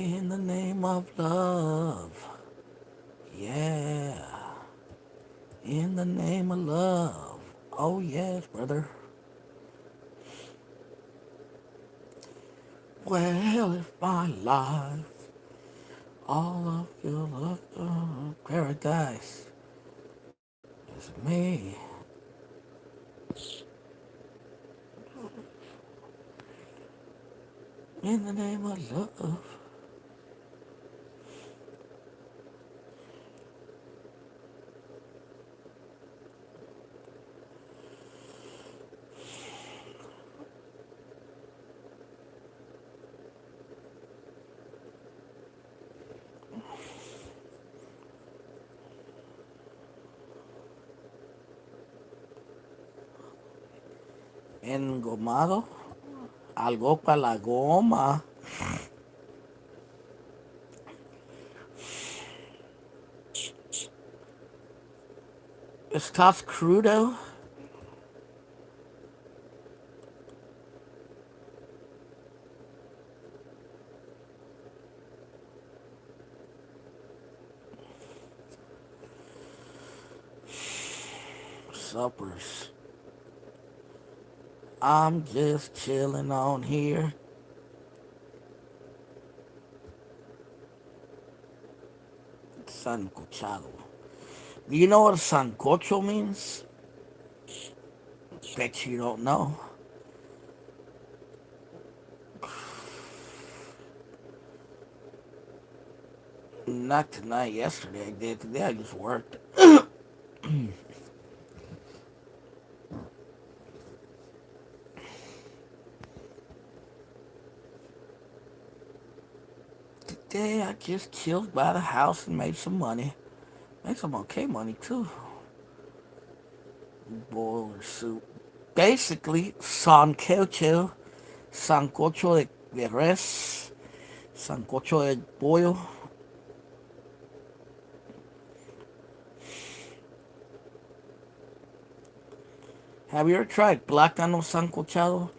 In the name of love. Yeah. In the name of love. Oh, yes, brother. Well, if my life, all of your love, paradise is me. In the name of love. Engomado. Algo para la goma. ¿Estás crudo? Suppers. I'm just chilling on here. Sancochado. Do you know what sancocho means? Bet you don't know. Not tonight. Yesterday I did. Today I just worked. Today I just chilled by the house and made some money. Made some okay money too. Boiler soup. Basically, sancocho. Sancocho de res. Sancocho de pollo. Have you ever tried plátano sancochado?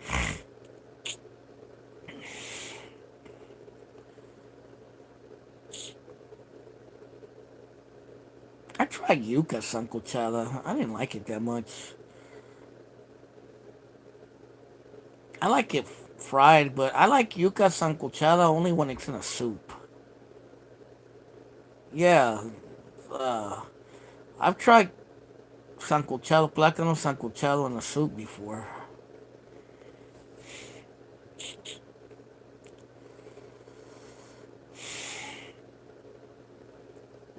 I tried yuca sancochada. I didn't like it that much. I like it fried, but I like yuca sancochada only when it's in a soup. Yeah, uh, I've tried sancochado, plátano sancochado in a soup before.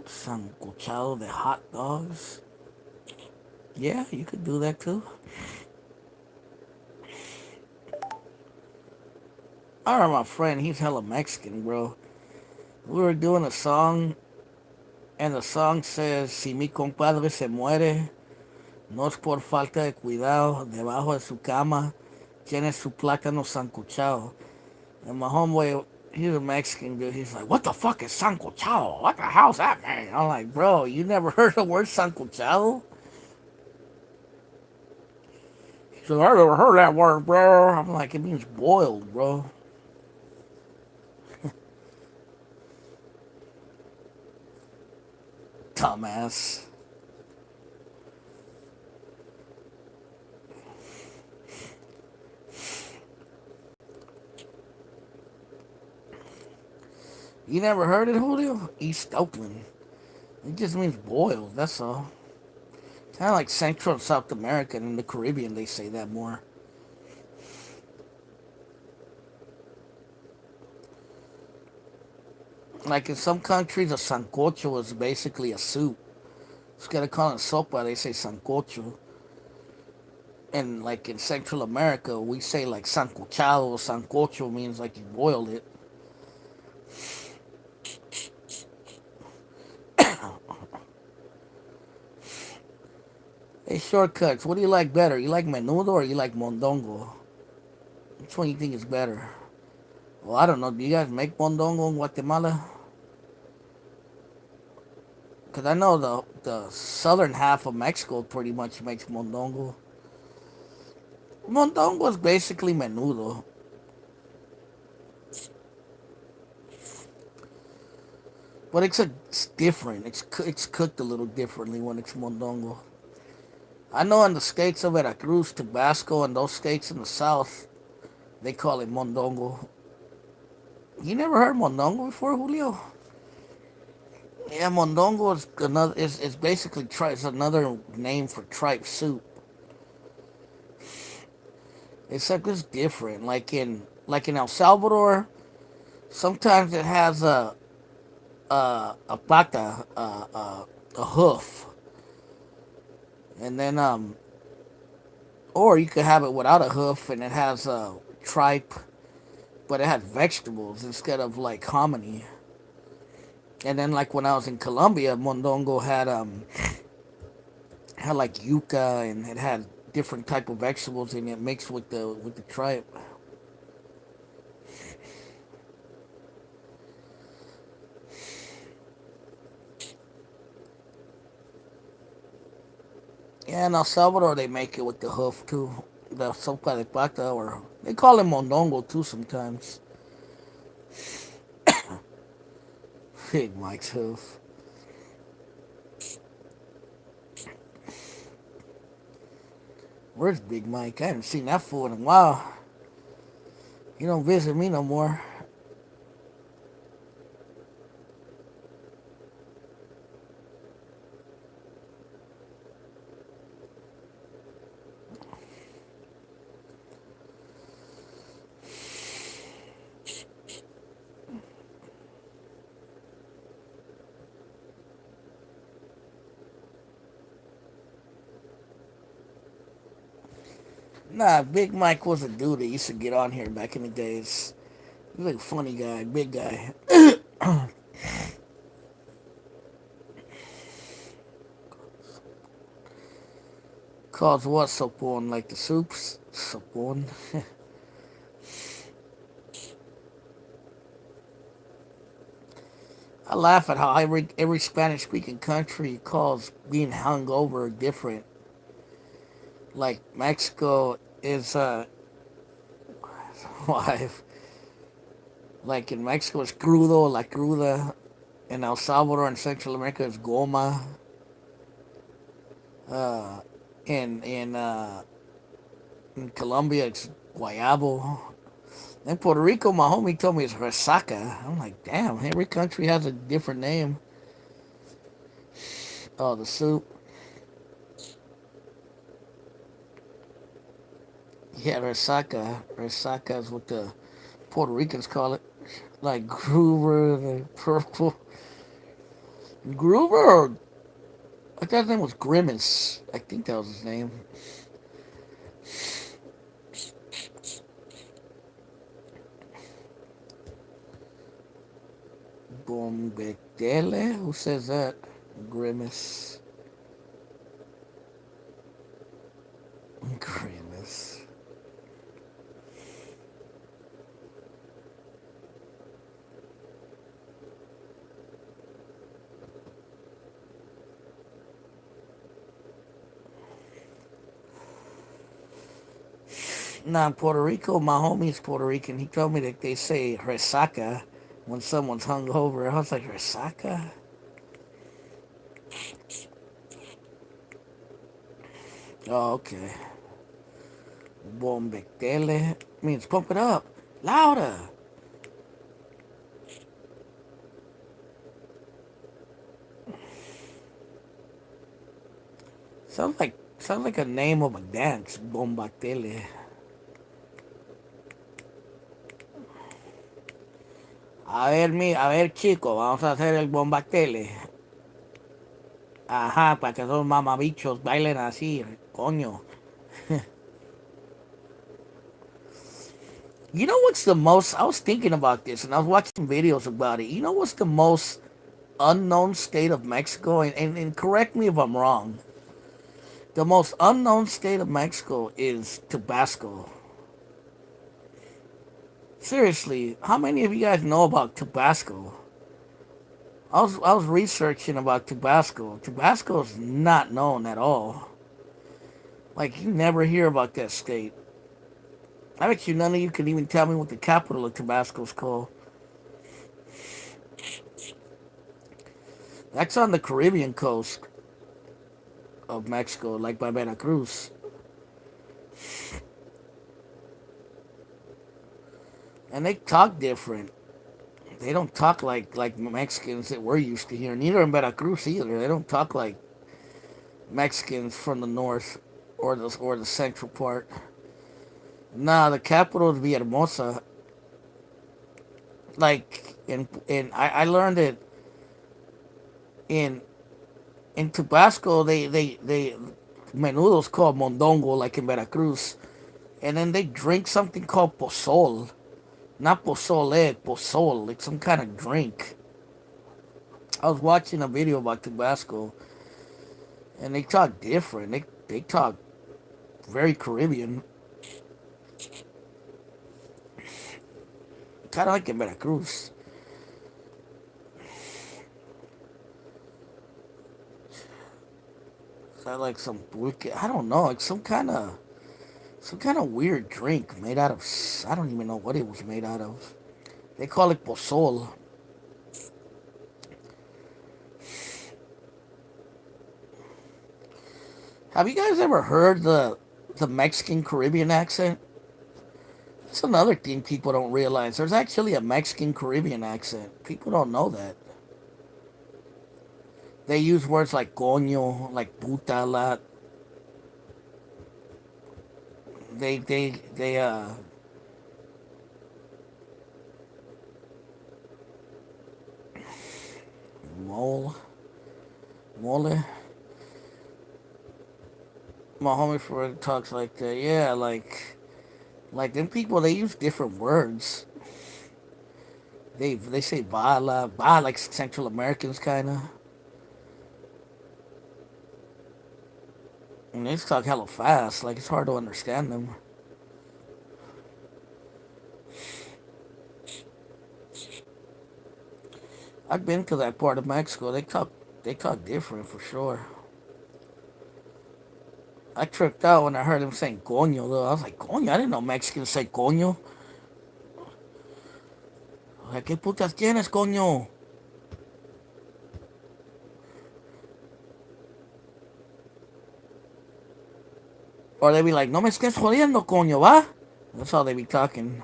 Sancochado de hot dogs. Yeah, you could do that too. I remember my friend, he's hella Mexican, bro. We were doing a song, and the song says, Si mi compadre se muere, no es por falta de cuidado, debajo de su cama tiene su plátano sancochado. And my homeboy, he's a Mexican dude, he's like, what the fuck is sancochado? What the hell's that, man? I'm like, bro, you never heard the word sancochado? He said, I never heard that word, bro. I'm like, it means boiled, bro. Dumbass. You never heard it, Julio? East Oakland. It just means boiled, that's all. Kind of like Central and South America and in the Caribbean, they say that more. Like in some countries, a sancocho is basically a soup. Instead of calling it sopa, they say sancocho. And like in Central America, we say like sancochado. Sancocho means like you boiled it. Hey, shortcuts. What do you like better? You like menudo or you like mondongo? Which one you think is better? Well, I don't know. Do you guys make mondongo in Guatemala? Because I know the southern half of Mexico pretty much makes mondongo. Mondongo is basically menudo. but it's different. It's cooked a little differently when it's mondongo. I know in the states of Veracruz, Tabasco, and those states in the south, they call it mondongo. You never heard mondongo before, Julio? Yeah, mondongo is another is basically is another name for tripe soup. It's like it's different. Like in El Salvador, sometimes it has a pata, a hoof, and then or you could have it without a hoof and it has a tripe, but it has vegetables instead of like hominy. And then like when I was in Colombia, mondongo had like yuca and it had different type of vegetables in it mixed with the tripe. Yeah, in El Salvador they make it with the hoof too. The sopa de pata, or they call it mondongo too sometimes. Big Mike's hoof. Where's Big Mike? I haven't seen that fool in a while. He don't visit me no more. Nah, Big Mike was a dude that used to get on here back in the days. He was like a funny guy, big guy. Calls what sopon? Like the soups? Sopon. I laugh at how every Spanish speaking country calls being hungover different. Like Mexico is wife. Like in Mexico it's crudo, la cruda. In El Salvador and Central America it's goma. Uh, in Colombia it's guayabo. In Puerto Rico, my homie told me it's resaca. I'm like, damn, every country has a different name. Oh, the soup. Yeah, resaca. Resaca is what the Puerto Ricans call it. Like Groover, the purple. Groover, or I thought his name was Grimace. I think that was his name. Bombetele? Who says that? Grimace. Grimace. Nah, in Puerto Rico, my homie's Puerto Rican. He told me that they say resaca when someone's hungover. I was like, resaca? Oh, okay. Bombetele means pump it up. Louder. Sounds like a name of a dance. Bombatele. A ver chico, vamos a hacer el bombatele. Ajá, para que esos mamabichos bailen así, coño. You know what's the most? I was thinking about this and I was watching videos about it. You know what's the most unknown state of Mexico? And correct me if I'm wrong. The most unknown state of Mexico is Tabasco. Seriously, how many of you guys know about Tabasco? I was researching about Tabasco. Tabasco is not known at all. Like you never hear about that state. I bet you none of you can even tell me what the capital of Tabasco is called. That's on the Caribbean coast of Mexico, like by Veracruz. And they talk different. They don't talk like Mexicans that we're used to here. Neither in Veracruz either. They don't talk like Mexicans from the north or the central part. Nah, the capital is Villahermosa. Like I learned it in in Tabasco. They menudo's called mondongo like in Veracruz, and then they drink something called pozol. Not pozole, pozol, like some kind of drink. I was watching a video about Tabasco, and they talk different. They talk very Caribbean, kind of like in Veracruz. So like some pulque, I don't know, like some kind of weird drink made out of. I don't even know what it was made out of. They call it pozol. Have you guys ever heard the Mexican Caribbean accent? That's another thing people don't realize. There's actually a Mexican Caribbean accent. People don't know that. They use words like coño, like puta a lot. They mole mole. My homie for talks like that. Yeah, like them people. They use different words. They say ba like Central Americans kind of, and they just talk hella fast. Like it's hard to understand them. I've been to that part of Mexico. They talk different for sure. I tripped out when I heard him saying coño though. I was like, coño, I didn't know Mexicans say coño. Like, ¿qué putas tienes, coño? Or they be like, no me estés jodiendo, coño, va? That's how they be talking.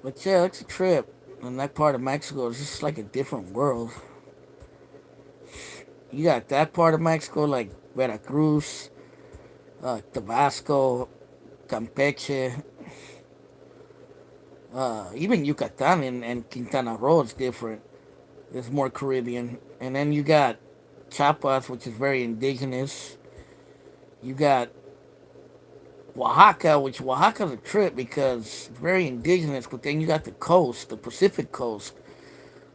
But yeah, it's a trip. And that part of Mexico is just like a different world. You got that part of Mexico, like Veracruz, Tabasco, Campeche, even Yucatan and Quintana Roo is different. It's more Caribbean. And then you got Chiapas, which is very indigenous. You got Oaxaca, which Oaxaca's a trip because it's very indigenous, but then you got the coast, the Pacific coast,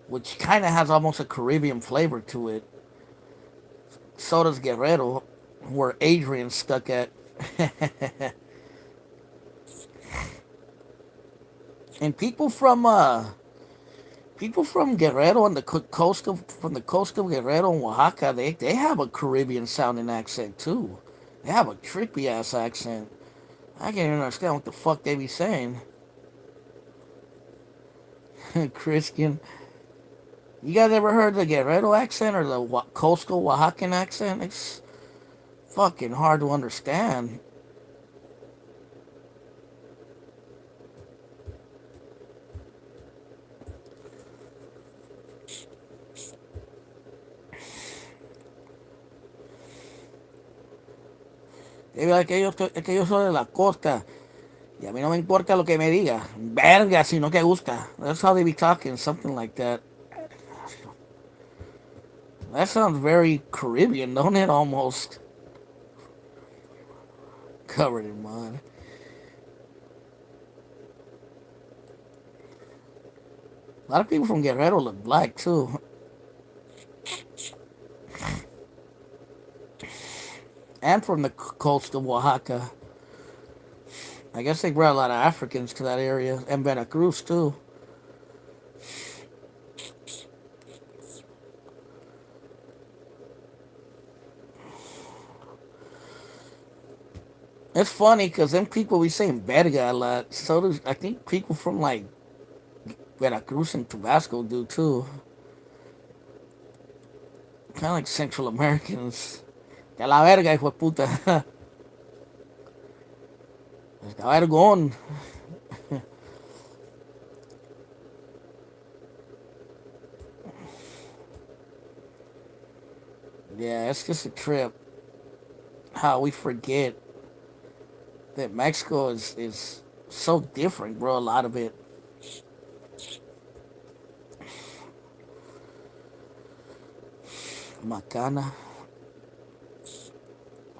which kind of has almost a Caribbean flavor to it. So does Guerrero, where Adrian's stuck at. And people from Guerrero and the coast of from the coast of Guerrero and Oaxaca, they have a Caribbean sounding accent too. They have a trippy ass accent. I can't even understand what the fuck they be saying. Christian, you guys ever heard the Guerrero accent or the coastal Oaxacan accent? It's fucking hard to understand. They be like, es que yo soy de la costa. Y a mí no me importa lo que me diga. Verga, si no te gusta. That's how they be talking, something like that. That sounds very Caribbean, don't it? Almost covered in mud. A lot of people from Guerrero look black too, and from the coast of Oaxaca. I guess they brought a lot of Africans to that area, and Veracruz too. It's funny because them people we saying verga a lot. So do I think people from like Veracruz and Tabasco do too. Kind of like Central Americans. Que la verga, hijo de puta. Está vergón. Yeah, it's just a trip. How we forget that Mexico is so different, bro. A lot of it. Macana.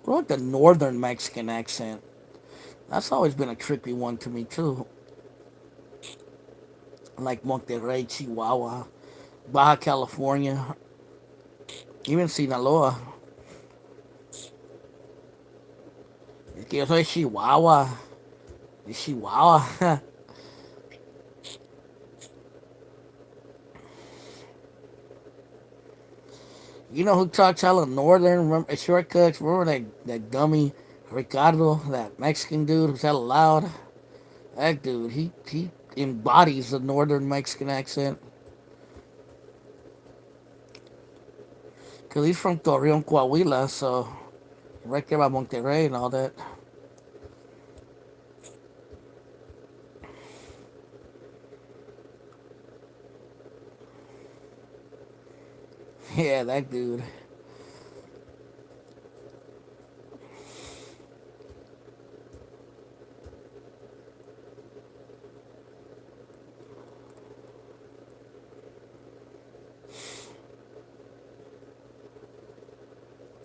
Bro, the northern Mexican accent. That's always been a tricky one to me too. Like Monterrey, Chihuahua, Baja California, even Sinaloa. Es que yo soy Chihuahua. De Chihuahua. You know who talks hella northern? Remember, shortcuts? Remember that dummy Ricardo, that Mexican dude who's hella loud? That dude, he embodies the northern Mexican accent. Because he's from Torreon, Coahuila, so right there by Monterrey and all that. Yeah, that dude.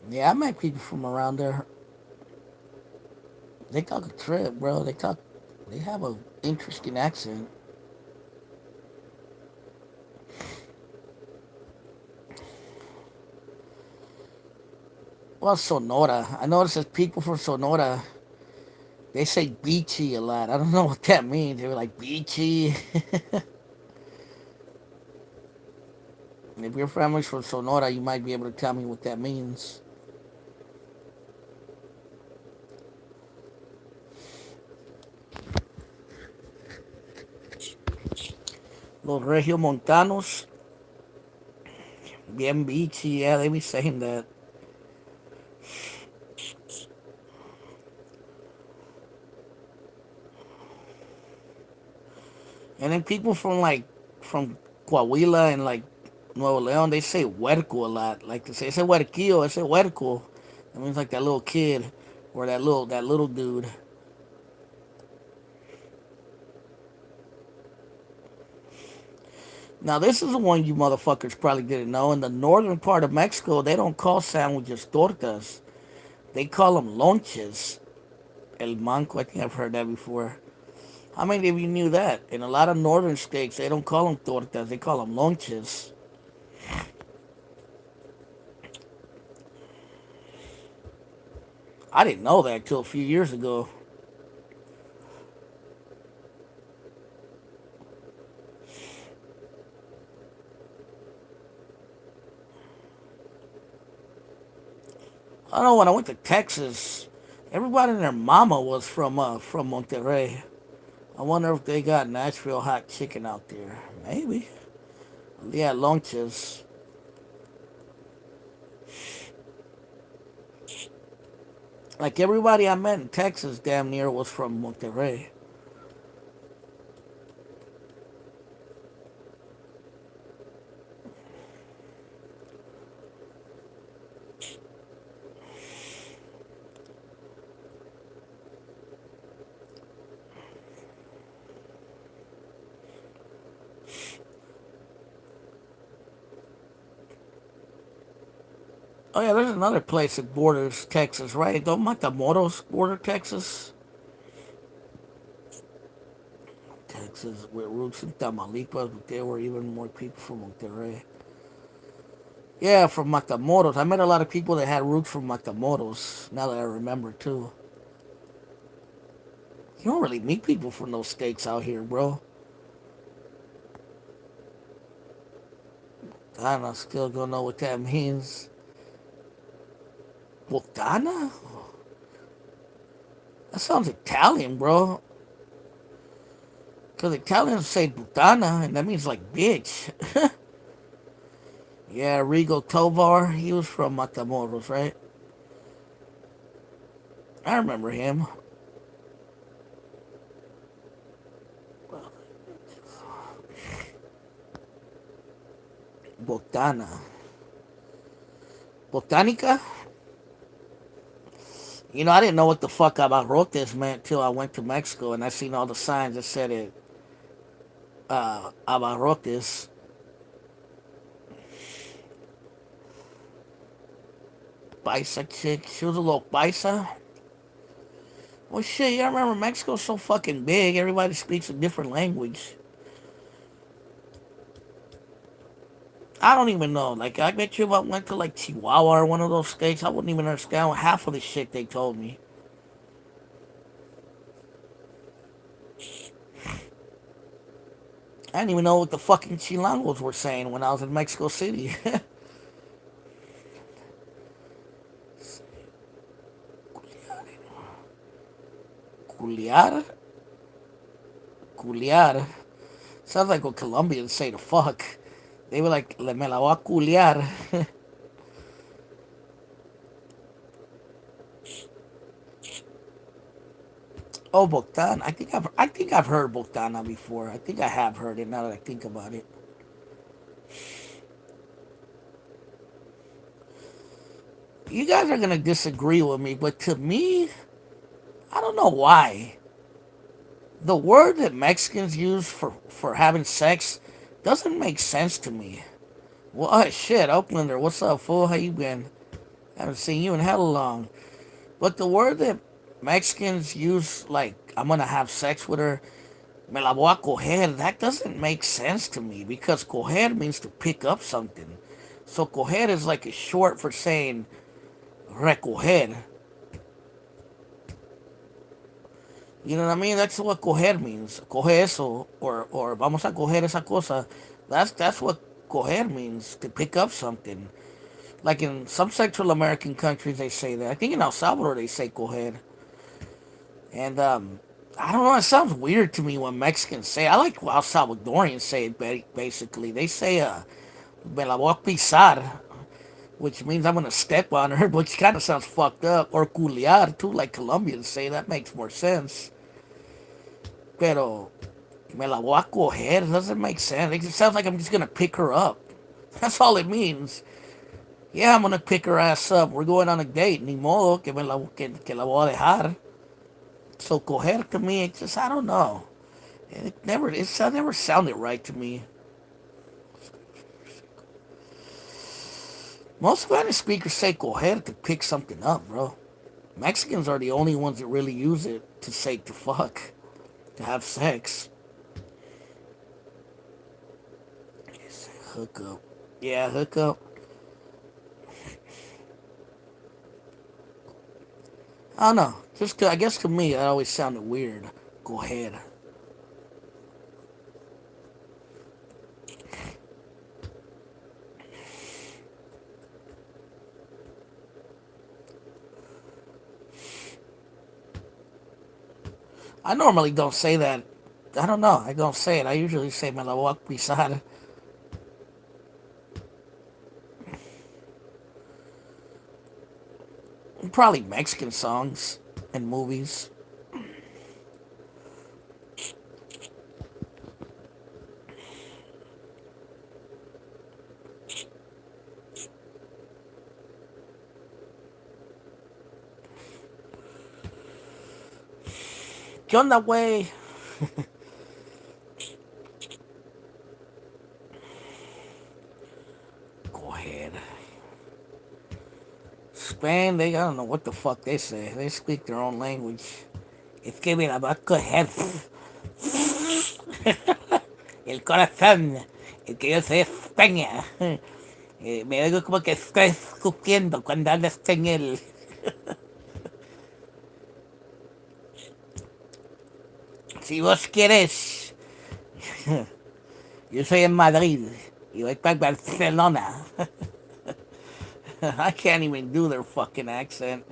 Yeah, I met people from around there. They talk a trip, bro. They have a interesting accent. Well, Sonora. I noticed that people from Sonora, they say beachy a lot. I don't know what that means. They were like beachy. If your family's from Sonora, you might be able to tell me what that means. Los Regiomontanos, bien beachy. Yeah, they be saying that. And then people from Coahuila and like Nuevo León, they say huerco a lot. Like they say, ese huerquillo, ese huerco. That means like that little kid or that little dude. Now this is the one you motherfuckers probably didn't know. In the northern part of Mexico, they don't call sandwiches tortas. They call them lonches. El manco. I think I've heard that before. How many of you knew that? In a lot of northern states, they don't call them tortas. They call them lonches. I didn't know that till a few years ago. I know when I went to Texas, everybody and their mama was from Monterrey. I wonder if they got Nashville hot chicken out there. Maybe. Yeah, lunches. Like everybody I met in Texas, damn near was from Monterrey. Oh yeah, there's another place that borders Texas, right? Don't Matamoros border Texas? Texas with roots in Tamaulipas, but there were even more people from Monterrey. Yeah, from Matamoros. I met a lot of people that had roots from Matamoros. Now that I remember too. You don't really meet people from those states out here, bro. I still don't know what that means. Botana? That sounds Italian, bro. Because Italians say putana, and that means like bitch. Yeah, Rigo Tovar, he was from Matamoros, right? I remember him. Botana. Botanica? You know, I didn't know what the fuck abarrotes meant till I went to Mexico and I seen all the signs that said it, abarrotes. Paisa chick. She was a little paisa. Well, shit, yeah, I remember Mexico's so fucking big. Everybody speaks a different language. I don't even know. Like, I bet you if I went to, like, Chihuahua or one of those states, I wouldn't even understand half of the shit they told me. I didn't even know what the fucking Chilangos were saying when I was in Mexico City. Culiar? Culiar? Sounds like what Colombians say to fuck. They were like, me la voy a culiar. Oh, Bogdan. I think I've heard Bogdana before. I think I have heard it now that I think about it. You guys are gonna disagree with me, but to me, I don't know why. The word that Mexicans use for having sex doesn't make sense to me. Well, shit, Oaklander, what's up, fool? How you been? Haven't seen you in hella long. But the word that Mexicans use, like, I'm gonna have sex with her, me la voy a coger, that doesn't make sense to me because coger means to pick up something. So coger is like a short for saying recoger. You know what I mean? That's what coger means. Coger eso, or vamos a coger esa cosa. That's what coger means, to pick up something. Like in some Central American countries, they say that. I think in El Salvador they say coger. And I don't know. It sounds weird to me when Mexicans say. I like how Salvadorians say it. Basically, they say "me la voy a pisar," which means I'm gonna step on her, which kind of sounds fucked up. Or culiar too, like Colombians say. That makes more sense. Pero me la voy a coger doesn't make sense. It sounds like I'm just gonna pick her up. That's all it means. Yeah, I'm gonna pick her ass up. We're going on a date. Ni modo que la voy a dejar. So coger to me, it just I don't know. It never sounded right to me. Most Spanish speakers say coger to pick something up, bro. Mexicans are the only ones that really use it to say to fuck, to have sex. Hook up. Yeah, hook up. I don't know. I guess to me, that always sounded weird. Go ahead. I normally don't say that. I don't know. I don't say it. I usually say me la voy a pisar. Probably Mexican songs and movies. ¿Qué onda, güey? Go ahead. Spain, I don't know what the fuck they say. They speak their own language. Es que mira, va a coger el corazón. El que yo soy España. Me oigo como que estoy escupiendo cuando hablo español. Si vos quieres, yo soy en Madrid y voy para Barcelona. I can't even do their fucking accent.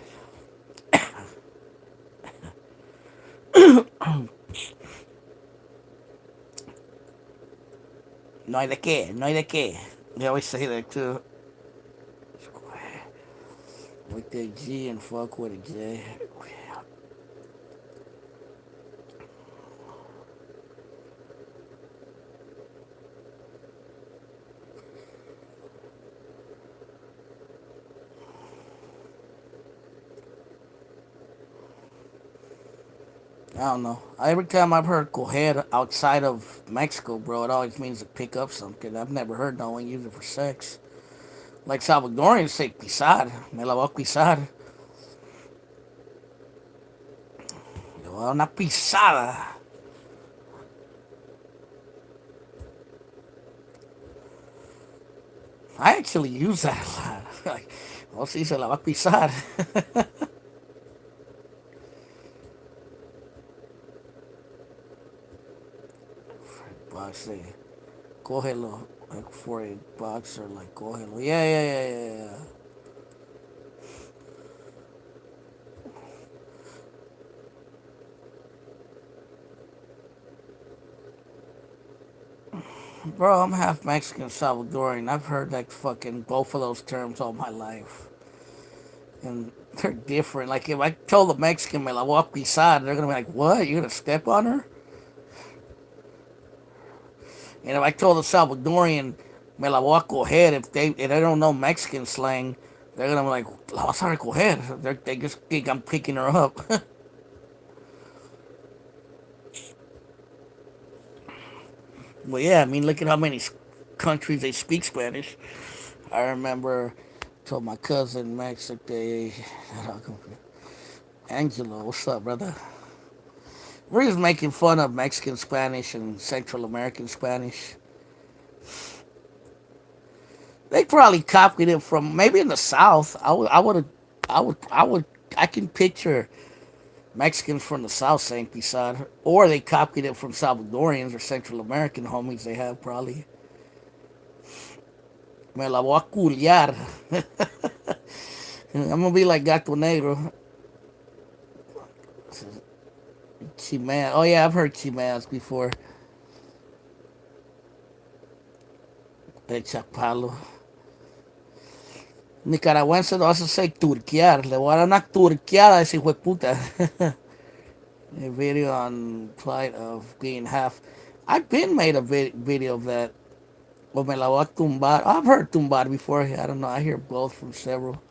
No hay de qué, no hay de qué. They always say that too. With the G and fuck with a J. I don't know. Every time I've heard coger outside of Mexico, bro, it always means to pick up something. I've never heard no one use it for sex. Like Salvadorians say pisar. Me la voy a pisar. Le voy a dar una pisada. I actually use that a lot. Like, oh, sí, se la va a pisar. Boxing. Cógelo. Like for a boxer, like cógelo. Yeah, yeah, yeah, yeah, yeah. Bro, I'm half Mexican Salvadorian. I've heard like fucking both of those terms all my life. And they're different. Like if I told a Mexican me la voy a pisar, they're gonna be like, what? You gonna step on her? And if I told a Salvadorian me la voy a coger, if they don't know Mexican slang, they're gonna be like, la vas a recoger. They just think I'm picking her up. Well, yeah, I mean, look at how many countries they speak Spanish. I remember told my cousin Max that they, Angelo, what's up, brother? We're just making fun of Mexican Spanish and Central American Spanish. They probably copied it from maybe in the South. I can picture Mexicans from the South saying pisar, or they copied it from Salvadorians or Central American homies they have probably. Me la voy a culiar. I'm gonna be like Gato Negro. Chimea. Oh yeah, I've heard chimeas before. Echa palo. Nicaragüense no hace say turquear. Le voy a dar una turqueada a ese hijo de puta. A video on plight of being half. I've been made a video of that. O me la voy a tumbar. I've heard tumbar before. I don't know. I hear both from several.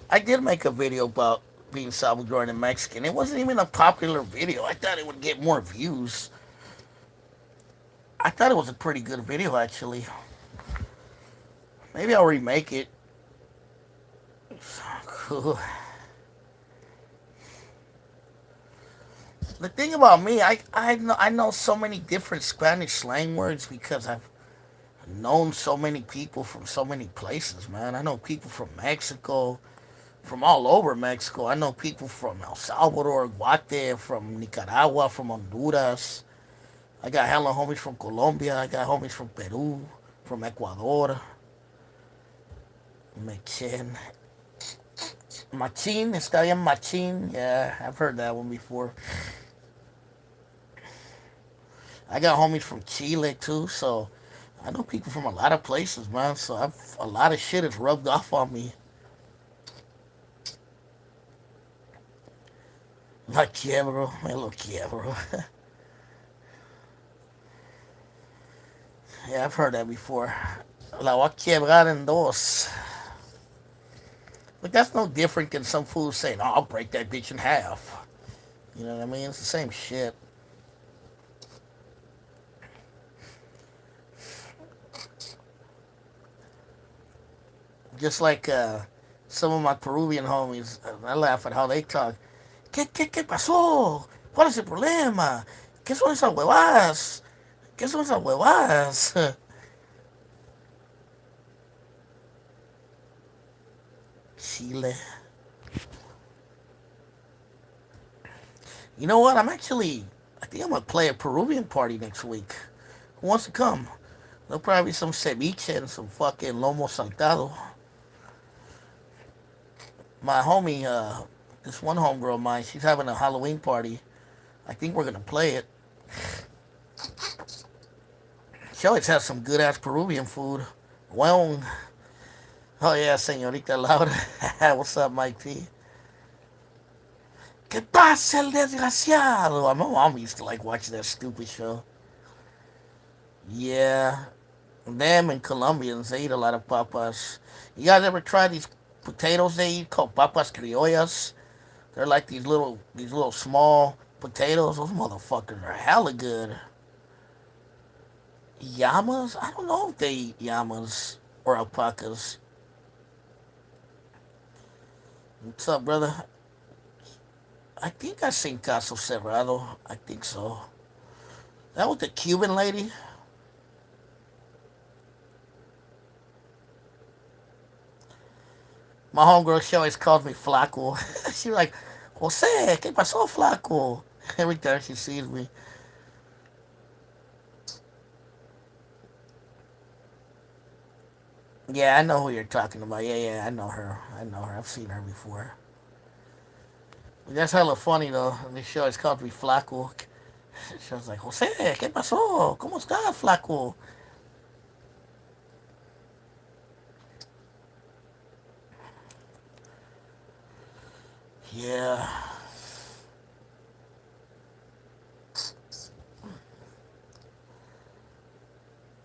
I did make a video about being Salvadoran and Mexican. It wasn't even a popular video. I thought it would get more views. I thought it was a pretty good video, actually. Maybe I'll remake it. Cool. The thing about me, I know so many different Spanish slang words because I've known so many people from so many places, man. I know people from Mexico, from all over Mexico. I know people from El Salvador, Guate, from Nicaragua, from Honduras. I got hella homies from Colombia. I got homies from Peru, from Ecuador. Machín. Machín, está bien machín. Yeah, I've heard that one before. I got homies from Chile too, so I know people from a lot of places, man. So a lot of shit is rubbed off on me. Like quiebro, me lo quiebro. Yeah, I've heard that before. La voy a quebrar en dos. But that's no different than some fool saying, "Oh, I'll break that bitch in half." You know what I mean? It's the same shit. Just like some of my Peruvian homies, I laugh at how they talk. ¿Qué pasó? ¿Cuál es el problema? ¿Qué son esas huevadas? ¿Qué son esas huevadas? Chile. You know what? I think I'm going to play a Peruvian party next week. Who wants to come? There'll probably be some ceviche and some fucking lomo saltado. My homie, This one homegirl of mine, she's having a Halloween party. I think we're gonna play it. She always has some good ass Peruvian food. Well, oh yeah, señorita Laura. What's up, Mike T? ¿Qué pasa el desgraciado? My mom used to like watching that stupid show. Yeah, them and Colombians, they eat a lot of papas. You guys ever try these potatoes they eat called papas criollas? They're like these little small potatoes. Those motherfuckers are hella good. Llamas? I don't know if they eat llamas or alpacas. What's up, brother? I think I seen Caso Cerrado. I think so. That was the Cuban lady. My homegirl, she always calls me Flaco. She's like, Jose, ¿qué pasó, Flaco? Every time she sees me. Yeah, I know who you're talking about. Yeah, yeah, I know her. I know her. I've seen her before. That's hella funny though. This show is called me Flaco. She was like, Jose, ¿qué pasó? ¿Cómo estás, Flaco? Yeah.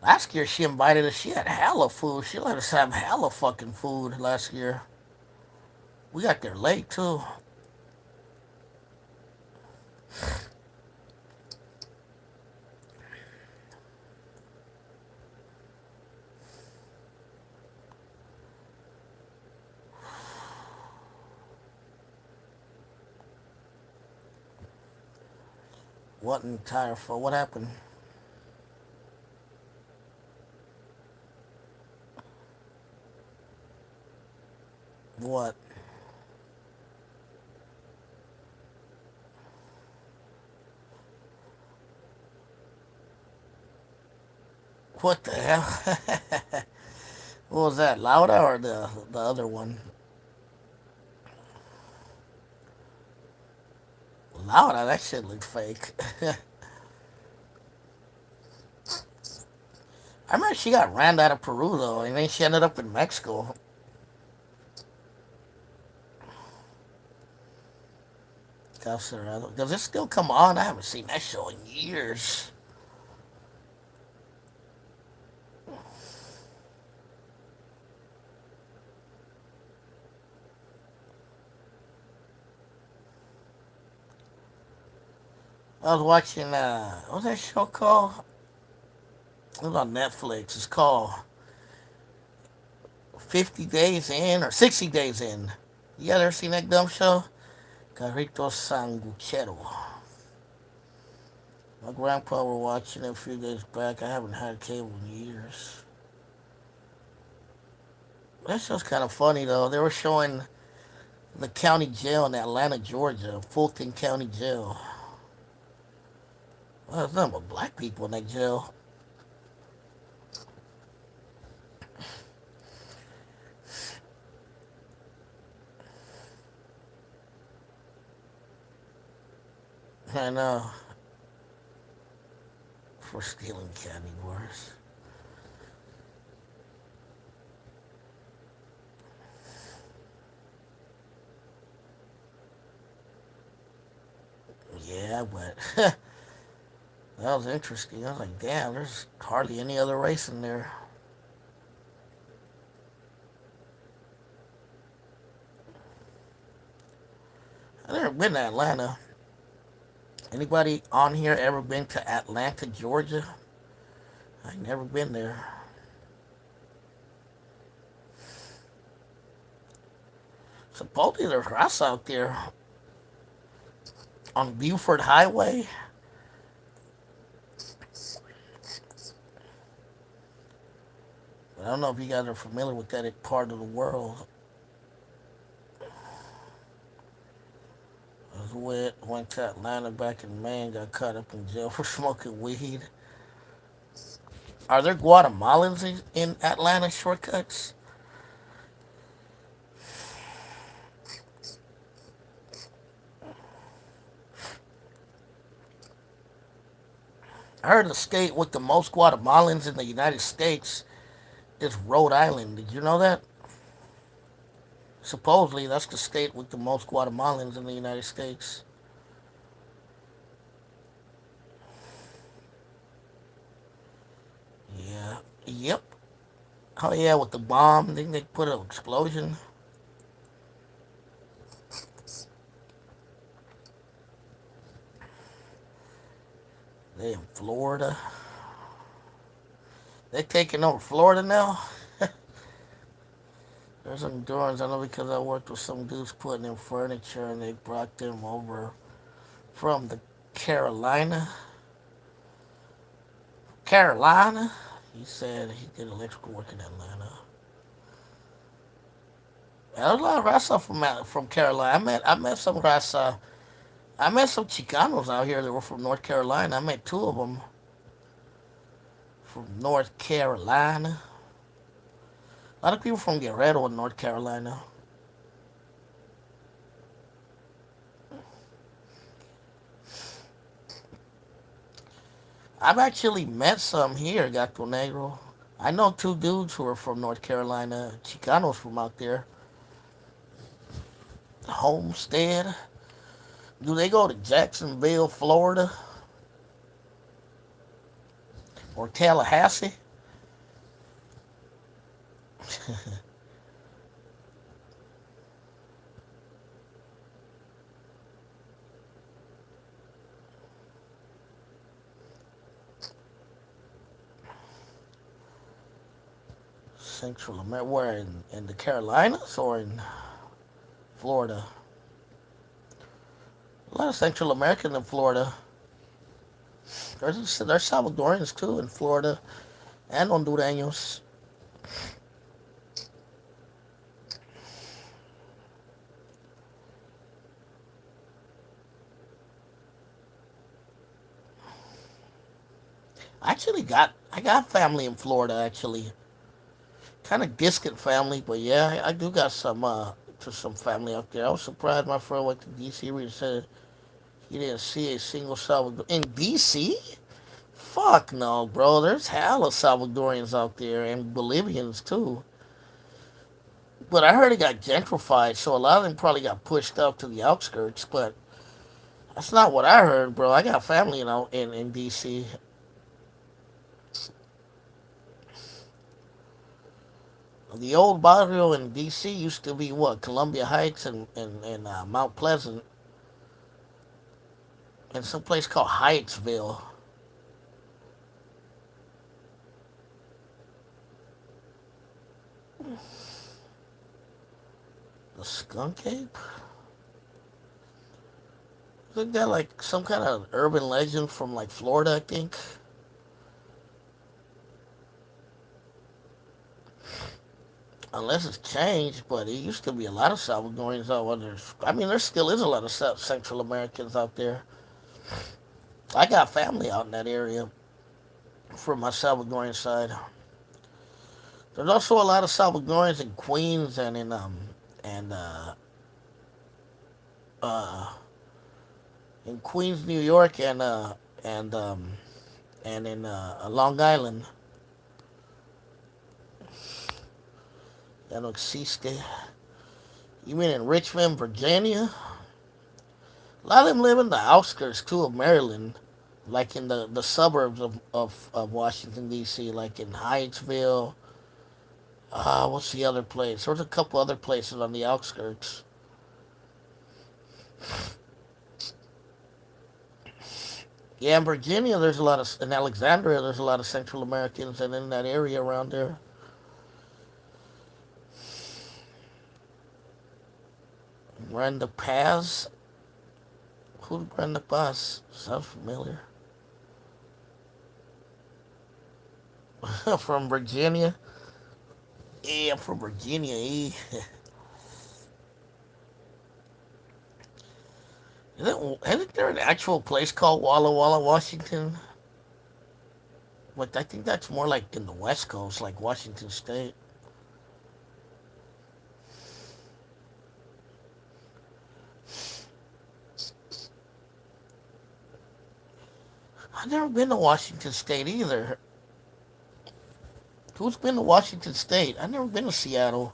Last year she invited us. She had hella food. She let us have hella fucking food last year. We got there late too. What entire for? What happened? What? What the hell? What was that? Lauda or the other one? Lauda. That shit looked fake. I remember she got ran out of Peru though, and then she ended up in Mexico. Does it still come on? I haven't seen that show in years. I was watching, what's that show called? It was on Netflix. It's called 50 Days In or 60 Days In. You guys ever seen that dumb show? Carrito Sanguchero. My grandpa were watching it a few days back. I haven't had cable in years. That show's kind of funny though. They were showing the county jail in Atlanta, Georgia, Fulton County Jail. Well, there's nothing but black people in that jail. I know. For stealing candy bars. Yeah, but that was interesting. I was like, damn, there's hardly any other race in there. I've never been to Atlanta. Anybody on here ever been to Atlanta, Georgia? I never been there. Supposedly there's grass out there on Buford Highway. But I don't know if you guys are familiar with that part of the world. I was went to Atlanta back in May and got caught up in jail for smoking weed. Are there Guatemalans in Atlanta shortcuts? I heard the state with the most Guatemalans in the United States is Rhode Island. Did you know that? Supposedly, that's the state with the most Guatemalans in the United States. Yeah. Yep. Oh yeah, with the bomb, I think they put an explosion. They in Florida. They taking over Florida now. There's some drawings I know because I worked with some dudes putting in furniture and they brought them over from the Carolina. Carolina. He said he did electrical work in Atlanta. There's a lot of Rasa from Carolina. I met some Rasa. I met some Chicanos out here that were from North Carolina. I met two of them from North Carolina. A lot of people from Guerrero in North Carolina. I've actually met some here, Gato Negro. I know two dudes who are from North Carolina, Chicanos from out there. Homestead. Do they go to Jacksonville, Florida, or Tallahassee? Central America, where in the Carolinas or in Florida? A lot of Central Americans in Florida. There's Salvadorians too in Florida and Hondureños. I got family in Florida actually, kind of distant family, but yeah, I do got some family out there. I was surprised my friend went to D.C. and said he didn't see a single Salvador in D.C. Fuck no, bro. There's hella Salvadorians out there and Bolivians too. But I heard it got gentrified, so a lot of them probably got pushed up to the outskirts. But that's not what I heard, bro. I got family in D.C. The old barrio in D.C. used to be what Columbia Heights and Mount Pleasant, and some place called Hyattsville. The Skunk Ape. Isn't that like some kind of urban legend from like Florida? I think. Unless it's changed, but it used to be a lot of Salvadorians out there. I mean, there still is a lot of Central Americans out there. I got family out in that area from my Salvadorian side. There's also a lot of Salvadorians in Queens and and uh in Queens, New York, and and in Long Island. Ya no existe. You mean in Richmond, Virginia? A lot of them live in the outskirts too of Maryland, like in the suburbs of Washington D.C., like in Hyattsville. What's the other place? There's a couple other places on the outskirts. Yeah, in Virginia, in Alexandria, there's a lot of Central Americans, and in that area around there. Brenda Paz. Who's Brenda Paz? Sounds familiar. From Virginia. Yeah, I'm from Virginia. Eh? Isn't there an actual place called Walla Walla, Washington? But I think that's more like in the West Coast, like Washington State. never been to Washington State either. Who's been to Washington State? I've never been to Seattle.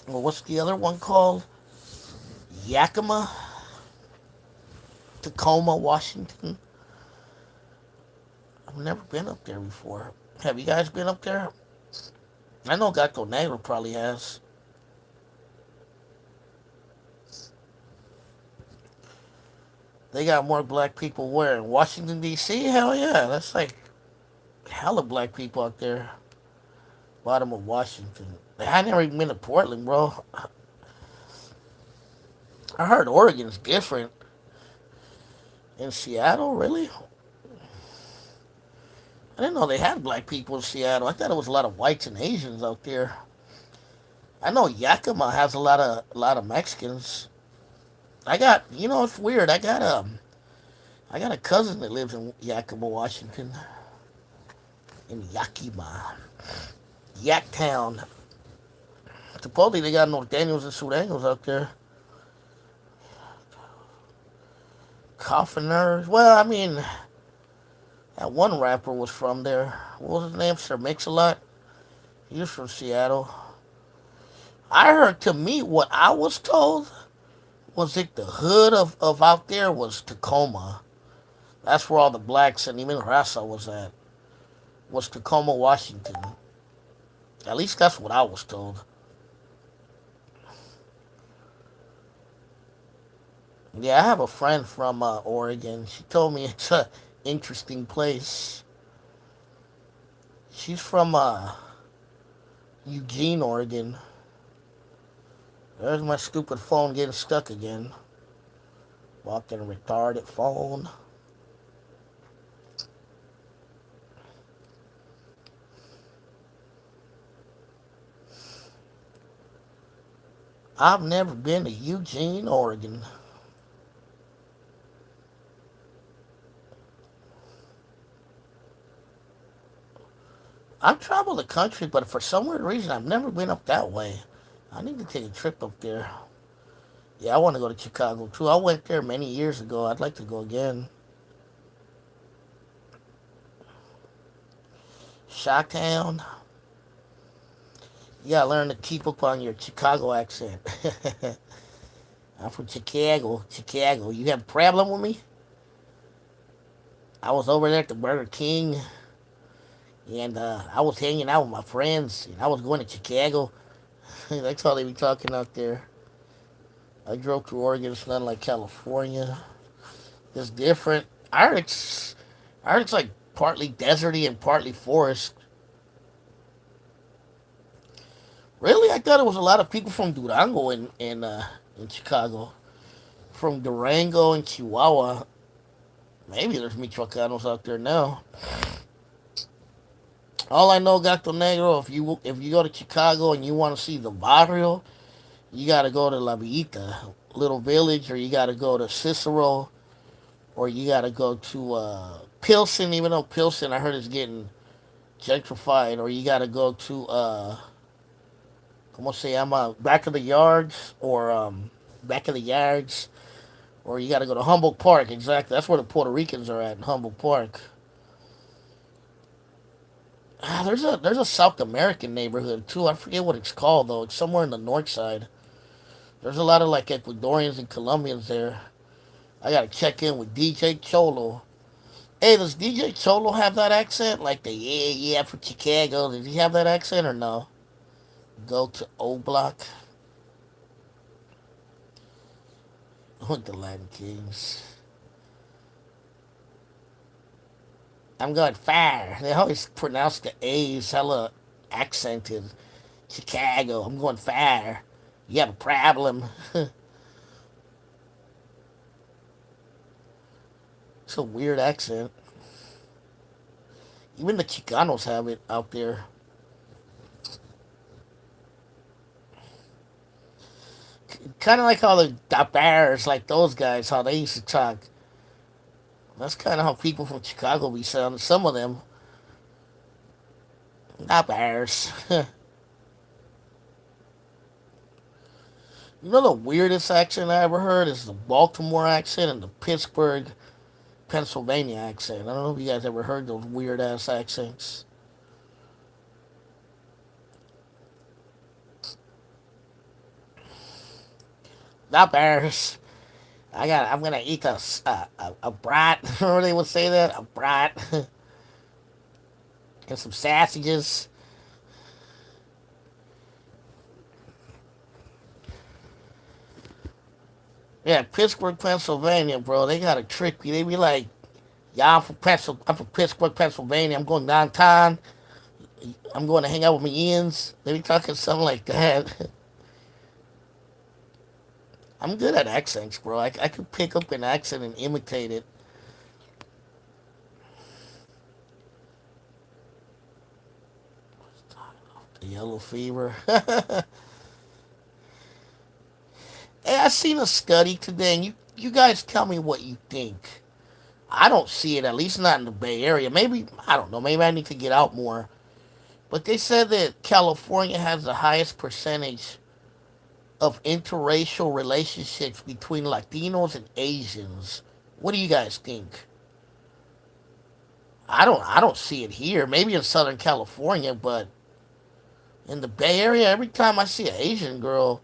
Well, what's the other one called? Yakima, Tacoma, Washington. I've never been up there before. Have you guys been up there? I know Gato Negro probably has. They got more black people where? In Washington, D.C.? Hell yeah. That's like hella black people out there. Bottom of Washington. I never even been to Portland, bro. I heard Oregon's different. In Seattle, really? I didn't know they had black people in Seattle. I thought it was a lot of whites and Asians out there. I know Yakima has a lot of Mexicans. It's weird. I got a cousin that lives in Yakima, Washington. In Yakima, Yaktown. Supposedly they got Norteños and Sureños out there. Coffiners. Well, I mean, that one rapper was from there. What was his name? Sir Mix-a-Lot. He was from Seattle. I heard, to me, what I was told was that the hood of out there was Tacoma. That's where all the blacks and even Raza was at. Was Tacoma, Washington. At least that's what I was told. Yeah, I have a friend from Oregon. She told me it's a interesting place. She's from Eugene, Oregon. There's my stupid phone getting stuck again. Fucking retarded phone. I've never been to Eugene, Oregon. I've traveled the country, but for some weird reason, I've never been up that way. I need to take a trip up there. Yeah, I want to go to Chicago too. I went there many years ago. I'd like to go again. Chi-town. You gotta learn to keep up on your Chicago accent. I'm from Chicago. Chicago. You have a problem with me? I was over there at the Burger King, and I was hanging out with my friends, and I was going to Chicago. That's all they be talking out there. I drove through Oregon. It's not like California. It's different. I heard it's like partly deserty and partly forest. Really, I thought it was a lot of people from Durango in Chicago, from Durango and Chihuahua. Maybe there's Michoacanos out there now. All I know, Gato Negro, if you go to Chicago and you want to see the barrio, you got to go to La Villita, little village, or you got to go to Cicero, or you got to go to Pilsen, even though Pilsen I heard is getting gentrified, or you got to go to como se llama, back of the yards, or back of the yards, or you got to go to Humboldt Park. Exactly, that's where the Puerto Ricans are at in Humboldt Park. There's a South American neighborhood too. I forget what it's called though. It's somewhere in the north side. There's a lot of like Ecuadorians and Colombians there. I gotta check in with DJ Cholo. Hey, does DJ Cholo have that accent? Like the yeah yeah from Chicago? Does he have that accent or no? Go to O Block with the Latin Kings. I'm going fire. They always pronounce the A's hella accented. Chicago. I'm going fire. You have a problem. It's a weird accent. Even the Chicanos have it out there. Kind of like how the Bears, like those guys, how they used to talk. That's kind of how people from Chicago be sounding. Some of them, not Bears. You know the weirdest accent I ever heard is the Baltimore accent and the Pittsburgh, Pennsylvania accent. I don't know if you guys ever heard those weird ass accents. Not bears. I'm gonna eat a brat. Or they would say that a brat and some sausages. Yeah, Pittsburgh, Pennsylvania, bro. They gotta trick me. They be like, "Yeah, I'm from Pittsburgh, Pennsylvania. I'm going downtown. I'm going to hang out with my Ians." They be talking something like that. I'm good at accents, bro. I can pick up an accent and imitate it. The yellow fever. Hey, I seen a study today, and you guys tell me what you think. I don't see it, at least not in the Bay Area. Maybe I don't know. Maybe I need to get out more. But they said that California has the highest percentage of interracial relationships between Latinos and Asians. What do you guys think? I don't see it here. Maybe in Southern California, but in the Bay Area, every time I see an Asian girl,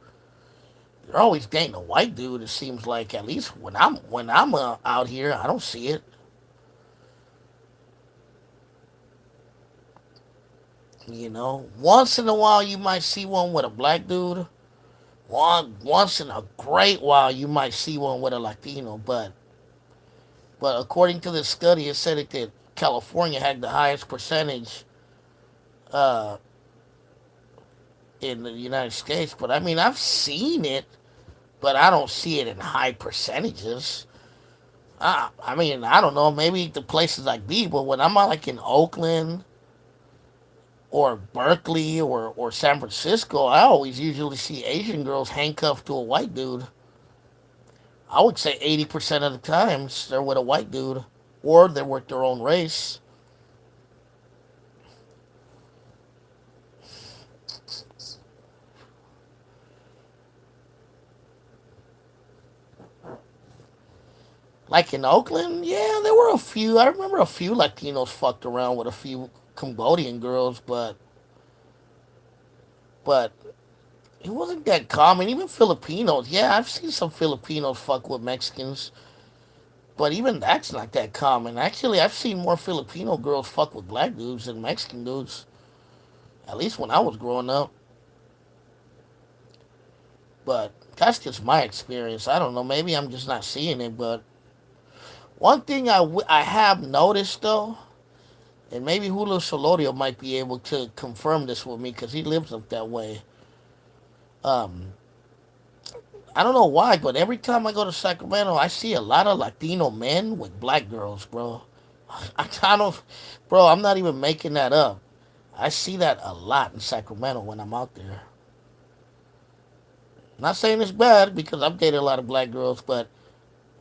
they're always dating a white dude. It seems like, at least when I'm out here, I don't see it. Once in a while you might see one with a black dude. Once in a great while you might see one with a Latino, but according to this study, it said that California had the highest percentage uh, in the United States. But I mean, I've seen it, but I don't see it in high percentages. I mean, I don't know. Maybe the places like be, but when I'm out like in Oakland or Berkeley or San Francisco, I always usually see Asian girls handcuffed to a white dude. I would say 80% of the times they're with a white dude or they're with their own race. Like in Oakland, yeah, there were a few. I remember a few Latinos fucked around with a few Cambodian girls, but it wasn't that common. Even Filipinos, yeah, I've seen some Filipinos fuck with Mexicans, but even that's not that common. Actually, I've seen more Filipino girls fuck with black dudes than Mexican dudes. At least when I was growing up. But that's just my experience. I don't know. Maybe I'm just not seeing it. But one thing I have noticed though, and maybe Julio Solorio might be able to confirm this with me because he lives up that way. Um, I don't know why, but every time I go to Sacramento, I see a lot of Latino men with black girls, bro. I don't, bro. I'm not even making that up. I see that a lot in Sacramento when I'm out there. Not saying it's bad because I've dated a lot of black girls, but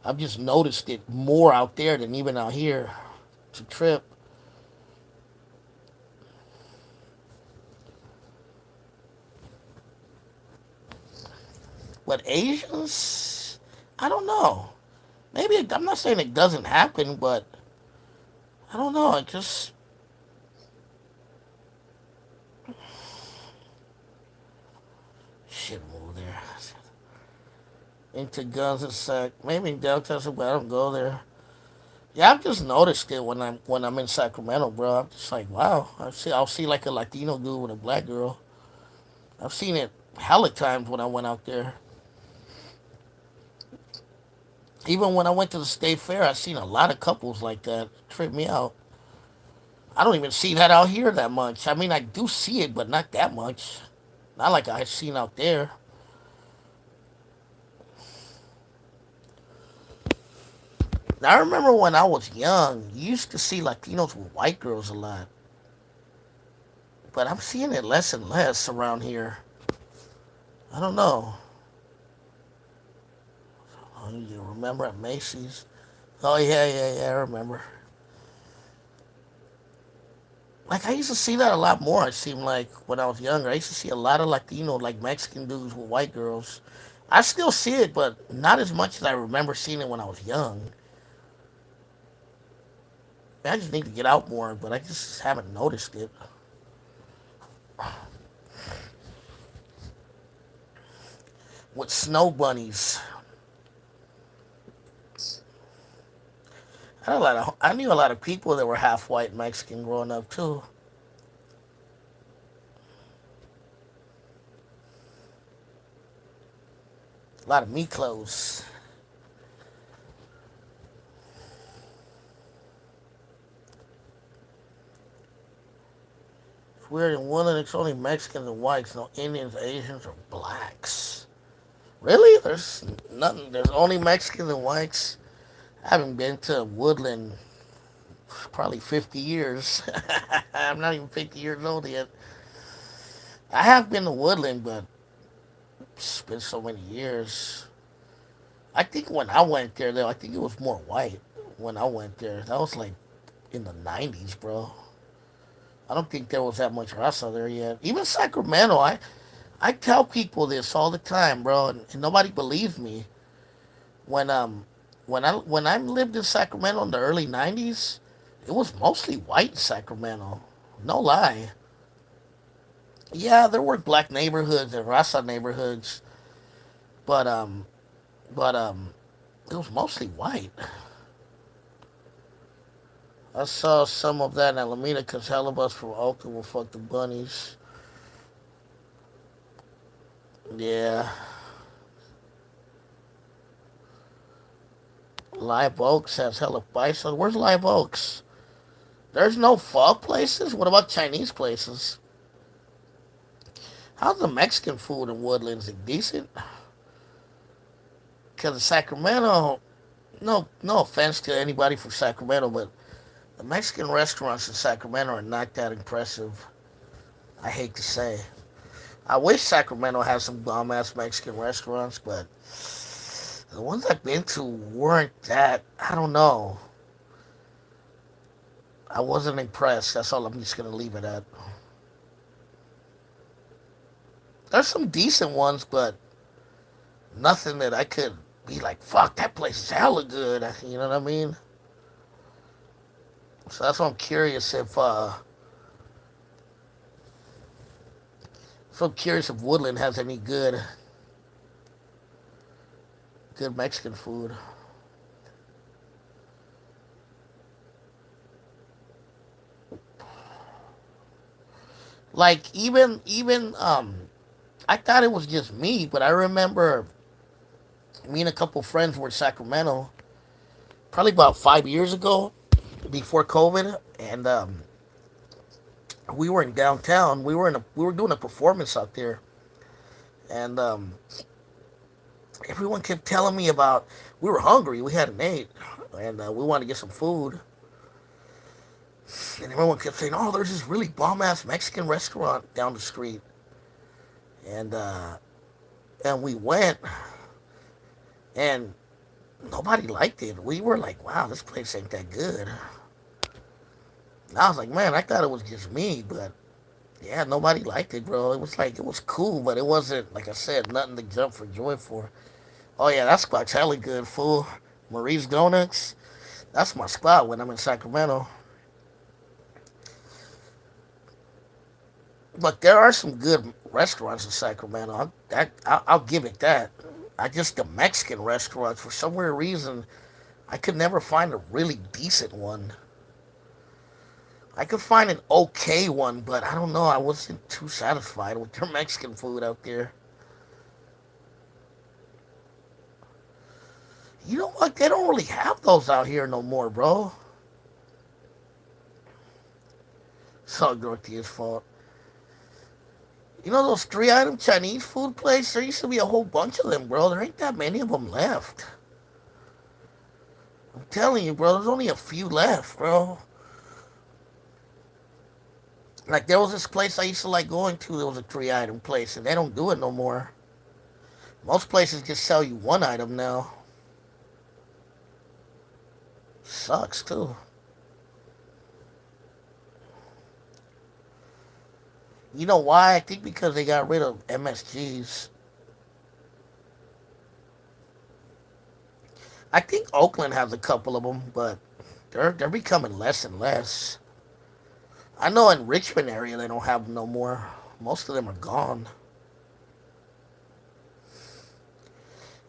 I've just noticed it more out there than even out here. It's a trip. But Asians, I don't know. I'm not saying it doesn't happen, but I don't know. It just shit move there. Into guns and sack. Maybe in Delta, but I don't go there. Yeah, I've just noticed it when I'm in Sacramento, bro. I'm just like, wow. I'll see like a Latino dude with a black girl. I've seen it hella times when I went out there. Even when I went to the state fair, I seen a lot of couples like that. Trip me out. I don't even see that out here that much. I mean, I do see it, but not that much. Not like I've seen out there. Now, I remember when I was young, you used to see Latinos with white girls a lot. But I'm seeing it less and less around here. I don't know. Oh, you remember at Macy's? Oh, yeah, yeah, yeah, I remember. Like, I used to see that a lot more, it seemed like, when I was younger. I used to see a lot of Latino, like Mexican dudes with white girls. I still see it, but not as much as I remember seeing it when I was young. I just need to get out more, but I just haven't noticed it. With snow bunnies, I knew a lot of people that were half white Mexican growing up too. A lot of meat clothes. It's weird in Woodland. It's only Mexicans and whites, no Indians, Asians, or blacks. Really? There's nothing. There's only Mexicans and whites. I haven't been to Woodland probably 50 years. I'm not even 50 years old yet. I have been to Woodland, but it's been so many years. I think when I went there, though, I think it was more white when I went there. That was like in the 90s, bro. I don't think there was that much raza there yet. Even Sacramento, I tell people this all the time, bro, and nobody believes me. When when I lived in Sacramento in the early '90s, it was mostly white in Sacramento. No lie. Yeah, there were black neighborhoods and raza neighborhoods, but it was mostly white. I saw some of that in Alameda because Helibus from Oakland will fuck the bunnies. Yeah. Live Oaks has hella bison. Where's Live Oaks? There's no pho places? What about Chinese places? How's the Mexican food in Woodlands? Is it decent? Because Sacramento, no offense to anybody from Sacramento, but the Mexican restaurants in Sacramento are not that impressive. I hate to say. I wish Sacramento had some bomb ass Mexican restaurants, but the ones I've been to weren't that. I don't know. I wasn't impressed. That's all I'm just gonna leave it at. There's some decent ones, but nothing that I could be like, fuck, that place is hella good. You know what I mean? So that's why I'm curious if so I'm curious if Woodland has any good Mexican food. Like even I thought it was just me, but I remember me and a couple friends were in Sacramento probably about 5 years ago before COVID, and we were in downtown. We were doing a performance out there, and everyone kept telling me about. We were hungry. We hadn't ate, and we wanted to get some food. And everyone kept saying, "Oh, there's this really bomb ass Mexican restaurant down the street," and we went, and nobody liked it. We were like, "Wow, this place ain't that good." And I was like, "Man, I thought it was just me," but yeah, nobody liked it, bro. It was like it was cool, but it wasn't like I said, nothing to jump for joy for. Oh yeah, that spot's hella good, fool. Marie's Donuts. That's my spot when I'm in Sacramento. But there are some good restaurants in Sacramento. I'll give it that. I just the Mexican restaurants for some weird reason I could never find a really decent one. I could find an okay one, but I don't know. I wasn't too satisfied with their Mexican food out there. You know what? They don't really have those out here no more, bro. It's all Dorothy's fault. You know those three-item Chinese food places? There used to be a whole bunch of them, bro. There ain't that many of them left. I'm telling you, bro. There's only a few left, bro. Like there was this place I used to like going to. There was a three-item place, and they don't do it no more. Most places just sell you one item now. Sucks too. You know why? I think because they got rid of MSGs. I think Oakland has a couple of them, but they're becoming less and less. I know in Richmond area they don't have them no more. Most of them are gone.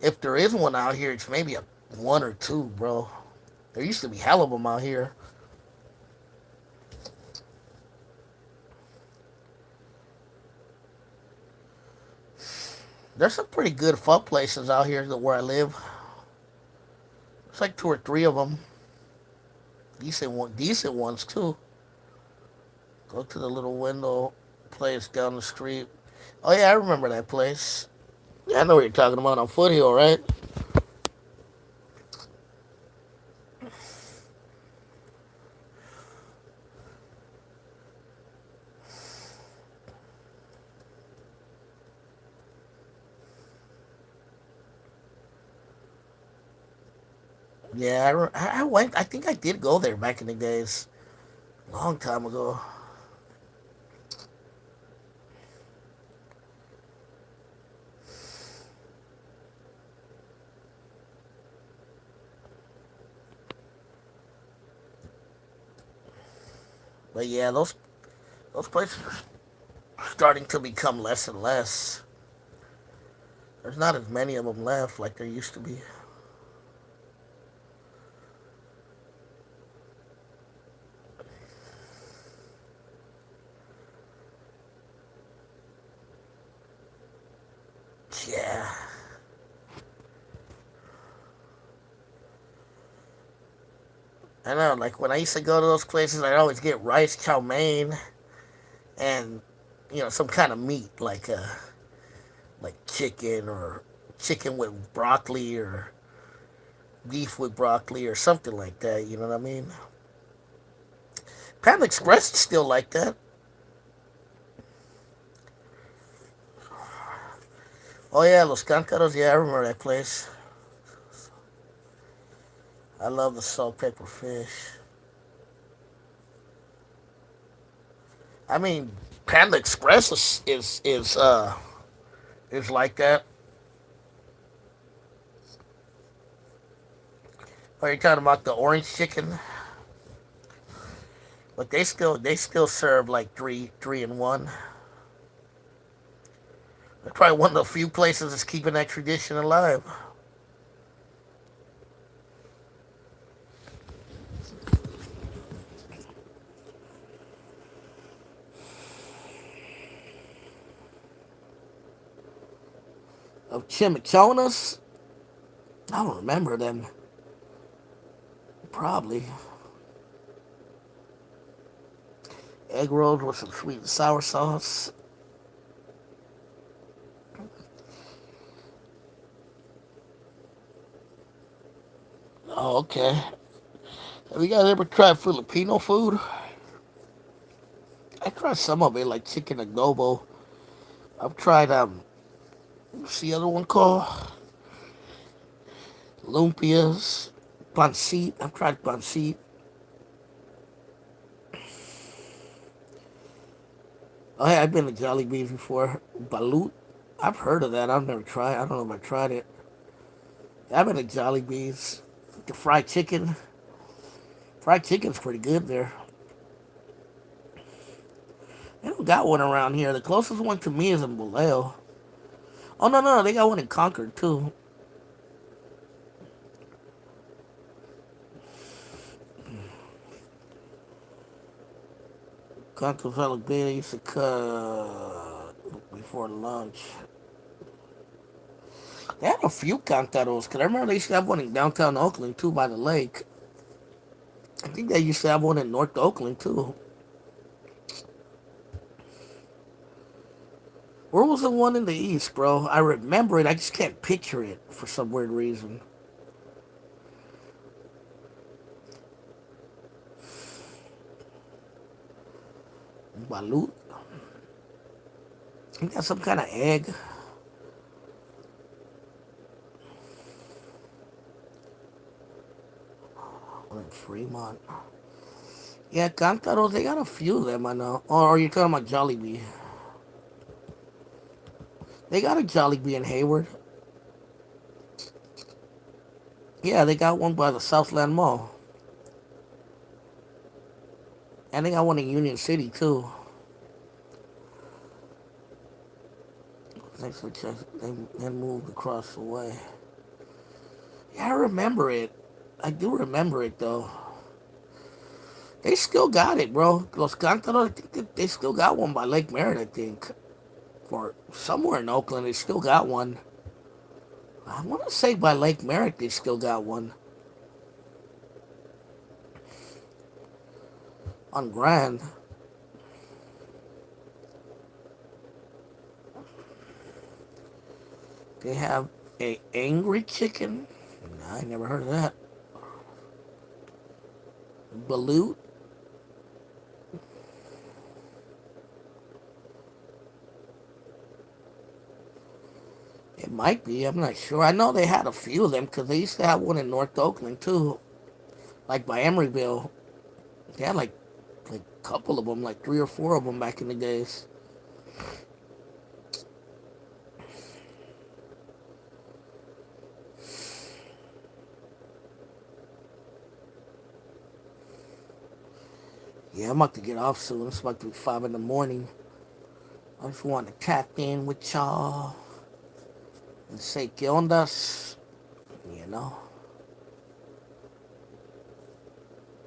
If there is one out here, it's maybe a one or two, bro. There used to be hell of them out here. There's some pretty good fun places out here where I live. There's like two or three of them. Decent ones too. Go to the little window place down the street. Oh yeah, I remember that place. Yeah, I know what you're talking about on Foothill, right? Yeah, I went. I think I did go there back in the days, long time ago. But yeah, those places are starting to become less and less. There's not as many of them left like there used to be. Yeah, I know. Like when I used to go to those places, I'd always get rice, chow mein, and some kind of meat like chicken or chicken with broccoli or beef with broccoli or something like that. You know what I mean? Panda Express is still like that. Oh yeah, Los Cancaros. Yeah, I remember that place. I love the salt pepper fish. I mean, Panda Express is like that. Are you talking about the orange chicken? But they still serve like three in one. They're probably one of the few places that's keeping that tradition alive. Of chimichangas, I don't remember them. Probably egg rolls with some sweet and sour sauce. Oh, okay. Have you guys ever tried Filipino food? I tried some of it, like chicken adobo. I've tried what's the other one called? Lumpias, pancit. I've tried pancit. Oh, hey, I've been to Jollibee's before. Balut. I've heard of that. I've never tried. I don't know if I tried it. I've been to Jollibee's. The fried chicken. Fried chicken's pretty good there. They don't got one around here. The closest one to me is in Vallejo. Oh no, they got one in Concord too. Concord Valley Bay. They used to cut before lunch. They had a few cantaros because I remember they used to have one in downtown Oakland too by the lake. I think they used to have one in North Oakland too. Where was the one in the east, bro? I remember it. I just can't picture it for some weird reason. Balut. You got some kind of egg. Or in Fremont. Yeah, Cantaros, they got a few of them, I know. Or are you talking about Jollibee? They got a Jollibee in Hayward. Yeah, they got one by the Southland Mall. And they got one in Union City, too. They moved across the way. Yeah, I remember it. I do remember it, though. They still got it, bro. Los Cantaros, I think they still got one by Lake Merritt, I think. Or somewhere in Oakland, they still got one. I want to say by Lake Merritt, they still got one. On Grand. They have a Angry Chicken. I never heard of that. Balut. It might be. I'm not sure. I know they had a few of them because they used to have one in North Oakland too, like by Emeryville. They had like a couple of them, like three or four of them back in the days. Yeah, I'm about to get off soon. It's about to be 5 in the morning. I just want to tap in with y'all and say que ondas. You know,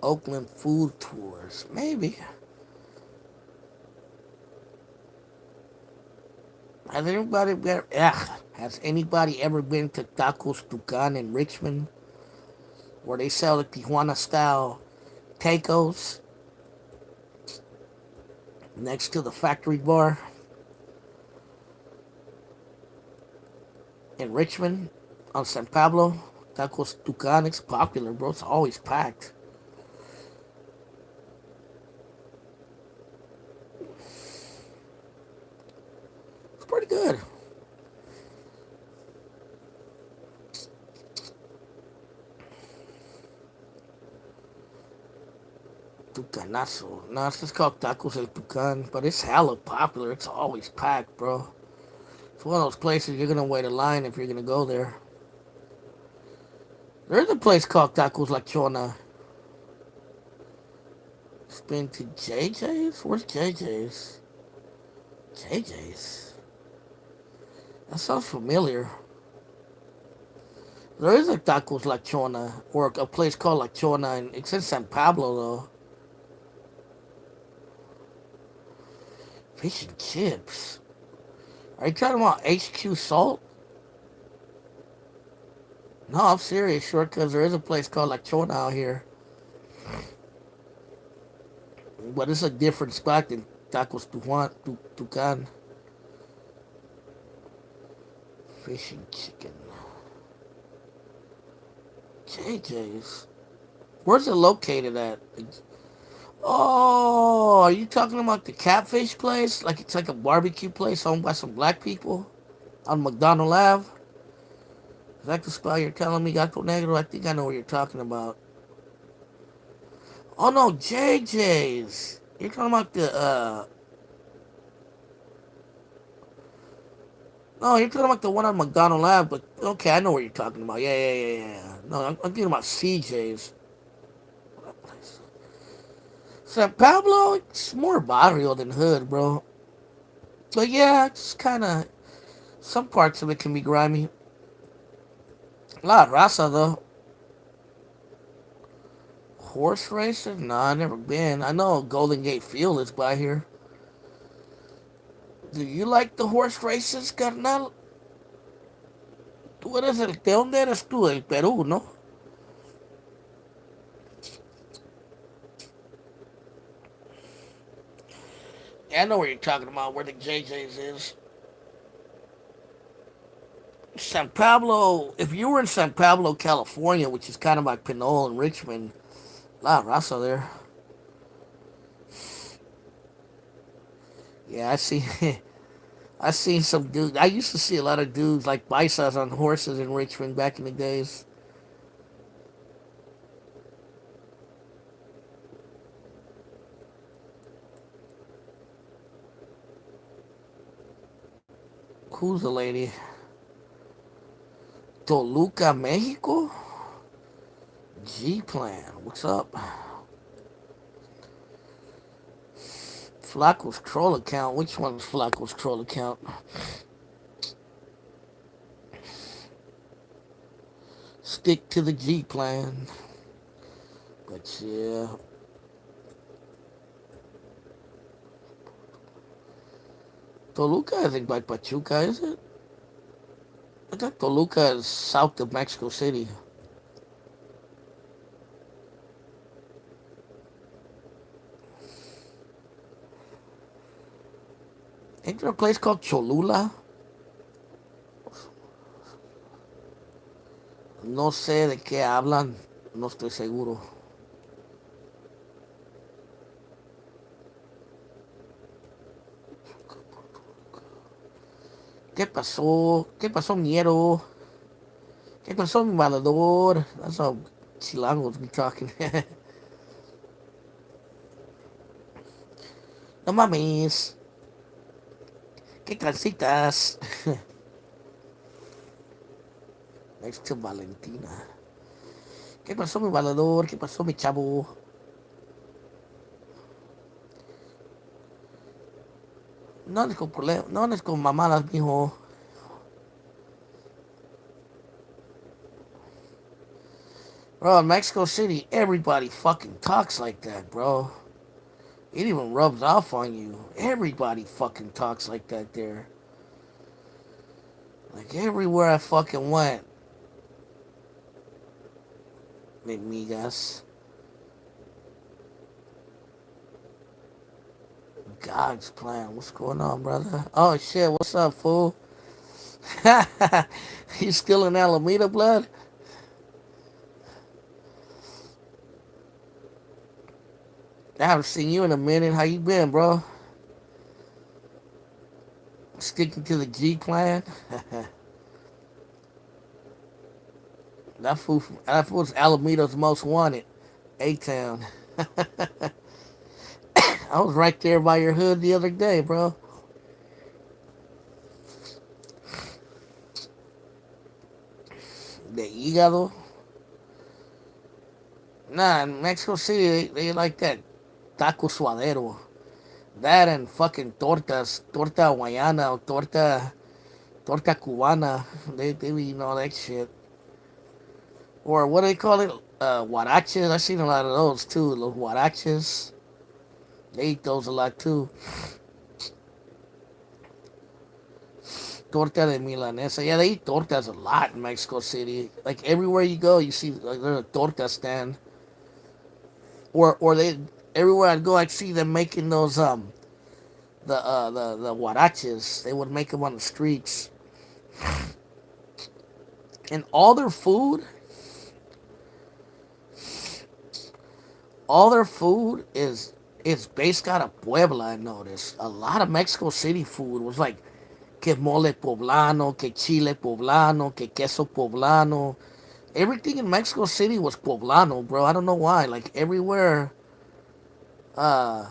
Oakland food tours, maybe. Has anybody ever been to Tacos Tucan in Richmond, where they sell the Tijuana style tacos next to the factory bar in Richmond on San Pablo? Tacos Tucan, it's popular, bro. It's always packed. It's pretty good. Tucanazo. No, it's just called Tacos El Tucan, but it's hella popular. It's always packed, bro. It's one of those places you're gonna wait a line if you're gonna go there. There's a place called Tacos La Chona. It's been to JJ's? Where's JJ's? JJ's? That sounds familiar. There is a Tacos La Chona, or a place called La Chona, and it's in San Pablo, though. Fish and chips. Are you talking about HQ Salt? No, I'm serious, short, because there is a place called La Chona out here. But it's a different spot than Tucan. Fish and chicken. JJ's. Where's it located at? Oh, are you talking about the catfish place? Like it's like a barbecue place owned by some black people on McDonald Ave? Is that the spot you're telling me, Gato Negro? I think I know what you're talking about. Oh no, JJ's. You're talking about the no, you're talking about the one on McDonald Ave, but okay, I know what you're talking about. Yeah. No, I'm thinking about CJ's. San Pablo, it's more barrio than hood, bro. But yeah, it's kind of some parts of it can be grimy. A lot of raza though. Horse racing? Nah, I never been. I know Golden Gate Field is by here. Do you like the horse races, carnal? Tú eres el... ¿De dónde eres tú? Del Perú, ¿no? Yeah, I know where you're talking about, where the JJ's is. San Pablo, if you were in San Pablo, California, which is kind of like Pinole and Richmond, a lot of raza there. Yeah, I see. I seen some dudes. I used to see a lot of dudes like paisas on horses in Richmond back in the days. Who's the lady? Toluca, Mexico? G Plan, what's up? Flacco's troll account. Which one's Flacco's troll account? Stick to the G Plan. But yeah. Toluca isn't by Pachuca, is it? I thought Toluca is south of Mexico City. Ain't there a place called Cholula? No sé de qué hablan. No estoy seguro. ¿Qué pasó? ¿Qué pasó, Miero? ¿Qué pasó, mi valedor? That's how Chilangos be talking. No mames. ¿Qué calcitas? Next to Valentina. ¿Qué pasó, mi valedor? ¿Qué pasó, mi chavo? No andes con problemas. No andes con mamadas, mijo. Bro, in Mexico City, everybody fucking talks like that, bro. It even rubs off on you. Everybody fucking talks like that there. Like everywhere I fucking went, migas. God's plan. What's going on, brother? Oh shit, what's up, fool? You still in Alameda, blood? I haven't seen you in a minute. How you been, bro? Sticking to the G plan? That fool's Alameda's most wanted. A-Town. I was right there by your hood the other day, bro. The hígado. Nah, in Mexico City, they like that taco suadero. That and fucking tortas. Torta hawaiana or torta cubana. They be eating all that shit. Or what do they call it? Huaraches. I've seen a lot of those too. Los huaraches. They eat those a lot too. Torta de milanesa. Yeah, they eat tortas a lot in Mexico City. Like everywhere you go, you see like there's a torta stand. Or they everywhere I'd go, I'd see them making those the huaraches. They would make them on the streets, and all their food is based out of Puebla. I noticed a lot of Mexico City food was like que mole poblano, que chile poblano, que queso poblano. Everything in Mexico City was poblano, bro. I don't know why. Like uh,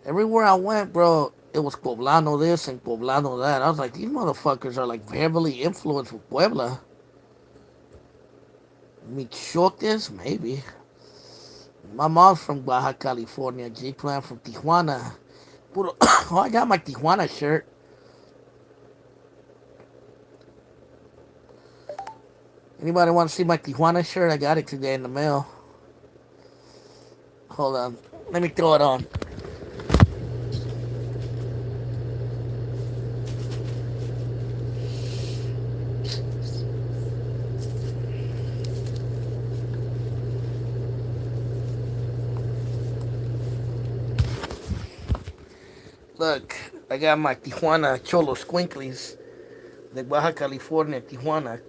everywhere I went, bro, it was poblano this and poblano that. I was like, these motherfuckers are like heavily influenced with Puebla. Michoacas, maybe. My mom's from Baja California. G Plan from Tijuana. Puro, oh, I got my Tijuana shirt. Anybody want to see my Tijuana shirt? I got it today in the mail. Hold on. Let me throw it on. Look, I got my Tijuana Cholo Squinklies. The Baja California, Tijuana,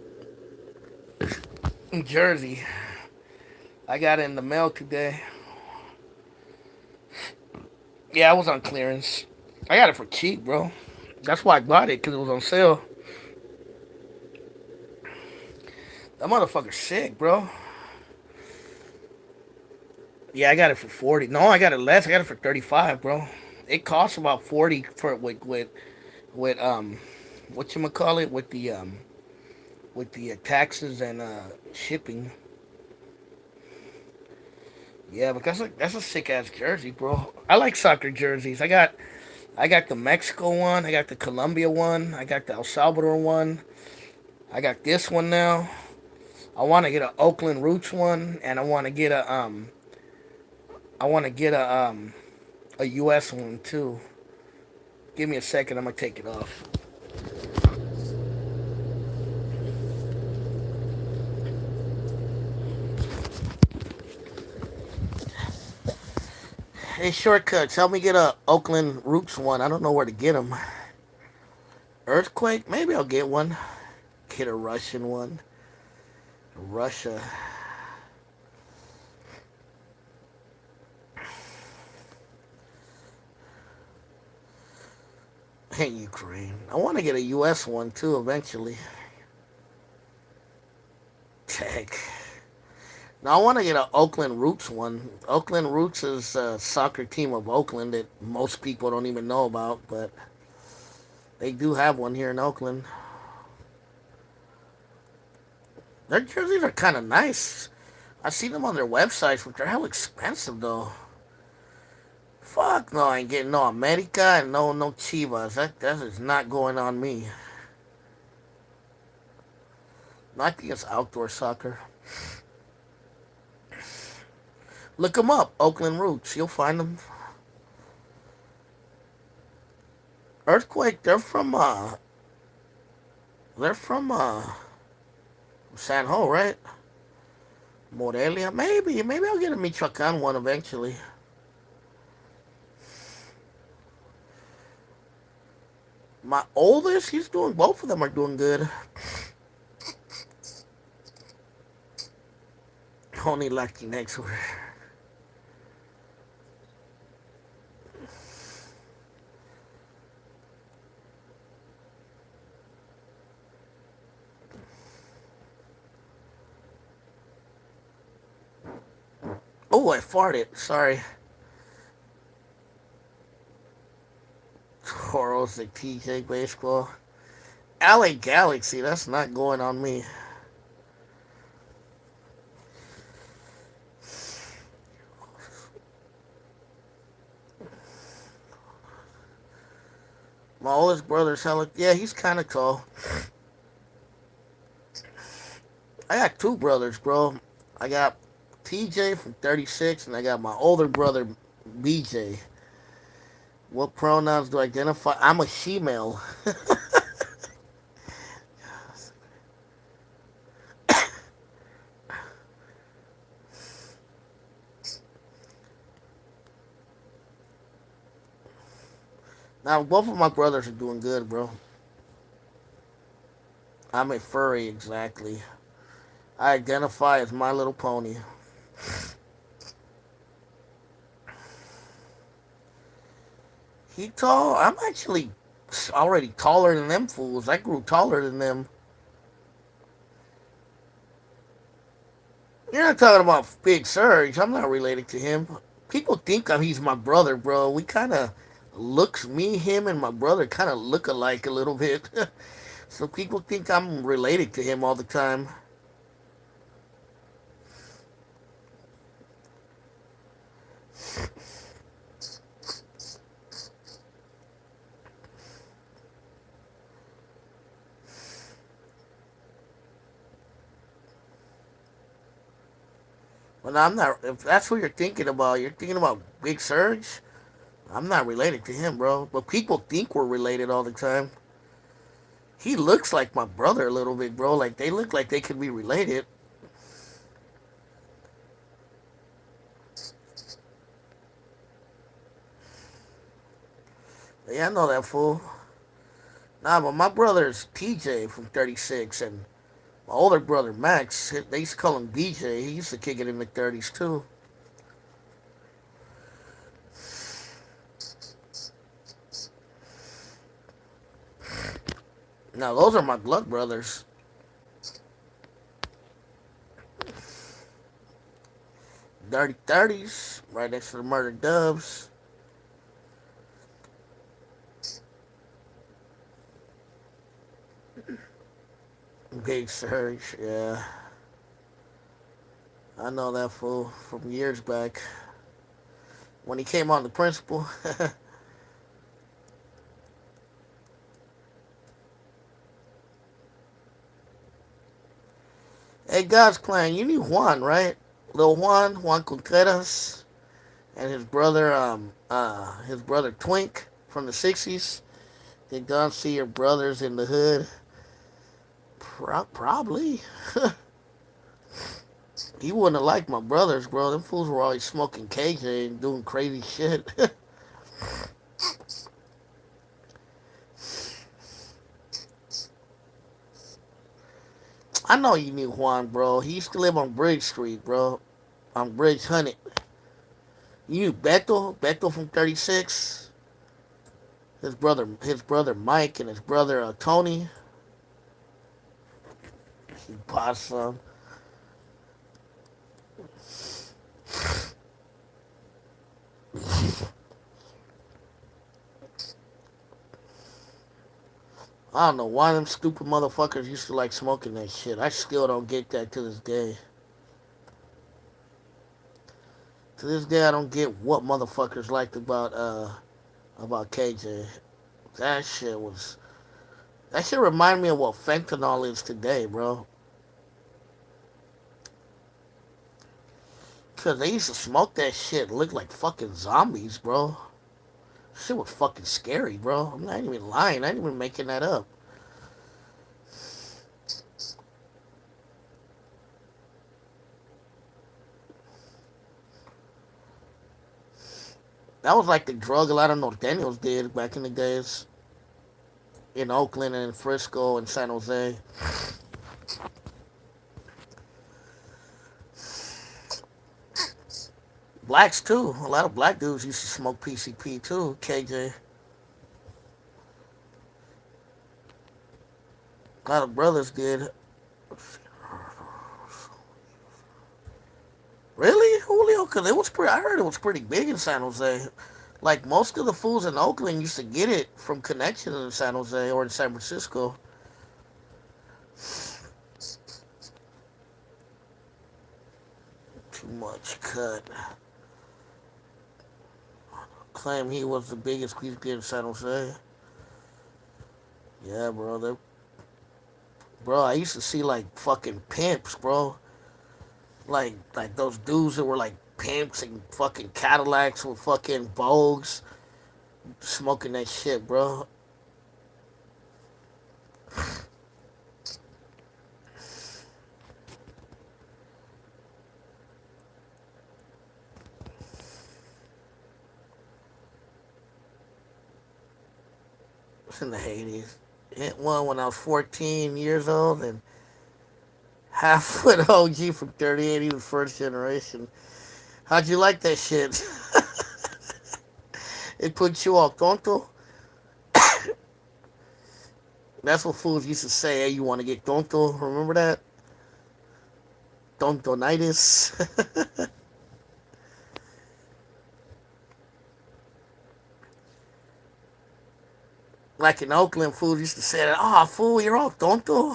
New Jersey. I got it in the mail today. Yeah, I was on clearance. I got it for cheap, bro. That's why I bought it, because it was on sale. That motherfucker's sick, bro. Yeah, I got it for 40. No, I got it less. I got it for 35, bro. It costs about 40 for with what you call it with the taxes and shipping. Yeah, because that's a sick ass jersey, bro. I like soccer jerseys. I got the Mexico one. I got the Colombia one. I got the El Salvador one. I got this one now. I want to get a Oakland Roots one, and I want to get a US one too. Give me a second. I'm gonna take it off. Hey, shortcuts. Help me get a Oakland Roots one. I don't know where to get them. Earthquake? Maybe I'll get one. Get a Russian one. Russia. And Ukraine. I want to get a US one too eventually. Tech. Now I want to get an Oakland Roots one. Oakland Roots is a soccer team of Oakland that most people don't even know about, but they do have one here in Oakland. Their jerseys are kind of nice. I see them on their websites, but they're hell expensive though. Fuck no, I ain't getting no America and no Chivas. That is not going on me. Not against outdoor soccer. Look them up, Oakland Roots. You'll find them. Earthquake. They're from San Ho, right? Morelia. Maybe I'll get a Michoacan one eventually. My oldest, he's doing. Both of them are doing good. Only Latinx were. Oh, I farted. Sorry. Toros, the TJ baseball. LA Galaxy. That's not going on me. My oldest brother's hella. Yeah, he's kind of tall. I got two brothers, bro. I got TJ from 36, and I got my older brother, BJ. What pronouns do I identify? I'm a she-male. Now, both of my brothers are doing good, bro. I'm a furry, exactly. I identify as My Little Pony. He tall? I'm actually already taller than them fools. I grew taller than them. You're not talking about Big Surge. I'm not related to him. People think he's my brother, bro. We kind of looks me, him, and my brother kind of look alike a little bit. So people think I'm related to him all the time. But I'm not. If that's what you're thinking about Big Surge. I'm not related to him, bro. But people think we're related all the time. He looks like my brother a little bit, bro. Like they look like they could be related. Yeah, I know that fool. Nah, but my brother's TJ from 36, and my older brother Max, they used to call him BJ. He used to kick it in the 30s too. Now those are my blood brothers. Dirty 30s, right next to the Murder Dubs. Big Surge, yeah. I know that fool from years back when he came on the principal. Hey, God's plan. You knew Juan, right? Lil Juan Contreras, and his brother Twink from the '60s. Did God see your brothers in the hood? Probably. He wouldn't have liked my brothers, bro. Them fools were always smoking KJ and doing crazy shit. I know you knew Juan, bro. He used to live on Bridge Street, bro. On Bridge 100. You knew Beto? Beto from 36? His brother Mike and his brother Tony. He bought some. I don't know why them stupid motherfuckers used to like smoking that shit. I still don't get that to this day. To this day, I don't get what motherfuckers liked about KJ. That shit was that shit remind me of what fentanyl is today, bro. Cause they used to smoke that shit, look like fucking zombies, bro. Shit was fucking scary, bro. I'm not even lying. I ain't even making that up. That was like the drug a lot of Norteños did back in the days in Oakland and Frisco and San Jose. Blacks too. A lot of black dudes used to smoke PCP too. KJ. A lot of brothers did. Really, Julio? Cause it was pretty. I heard it was pretty big in San Jose. Like most of the fools in Oakland used to get it from connection in San Jose or in San Francisco. Too much cut. Claim he was the biggest kid in San Jose. Yeah, bro. Bro, I used to see like fucking pimps, bro. Like those dudes that were like pimps and fucking Cadillacs with fucking Vogues smoking that shit, bro. In the 80s. Hit one when I was 14 years old and half foot OG from 38. He was first generation. How'd you like that shit? It put you all tonto. That's what fools used to say. Hey, you want to get tonto? Remember that? Tontonitis. Like in Oakland, fools used to say that. Oh, fool, you're all tonto.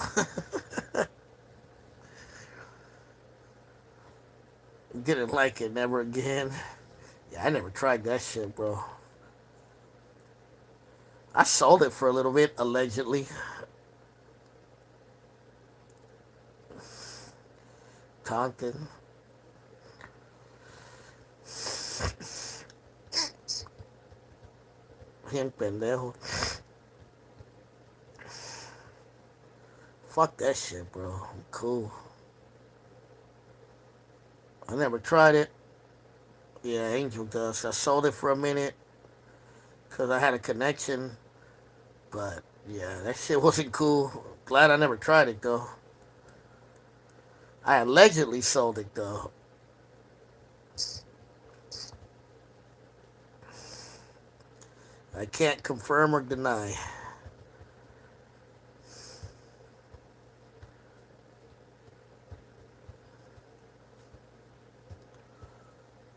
Didn't like it never again. Yeah, I never tried that shit, bro. I sold it for a little bit, allegedly. Taunted. Bien pendejo. Fuck that shit, bro. I'm cool. I never tried it. Yeah, Angel Dust. I sold it for a minute because I had a connection. But yeah, that shit wasn't cool. Glad I never tried it though. I allegedly sold it though. I can't confirm or deny.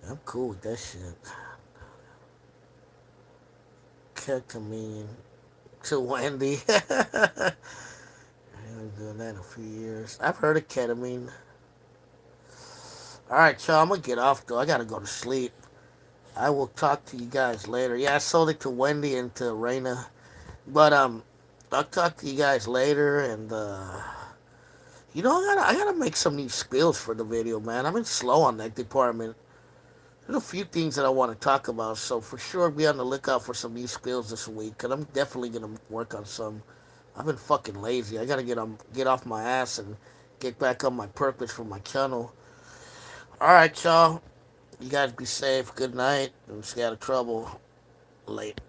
I'm cool with that shit. Ketamine to Wendy. I haven't done that in a few years. I've heard of ketamine. All right, y'all. I'm gonna get off though. I gotta go to sleep. I will talk to you guys later. Yeah, I sold it to Wendy and to Raina, but I'll talk to you guys later. And I gotta make some new skills for the video, man. I've been slow on that department. There's a few things that I want to talk about, so for sure be on the lookout for some new skills this week. Cause I'm definitely gonna work on some. I've been fucking lazy. I gotta get off my ass and get back on my purpose for my channel. All right, y'all. You guys be safe. Good night and stay out of trouble. Late.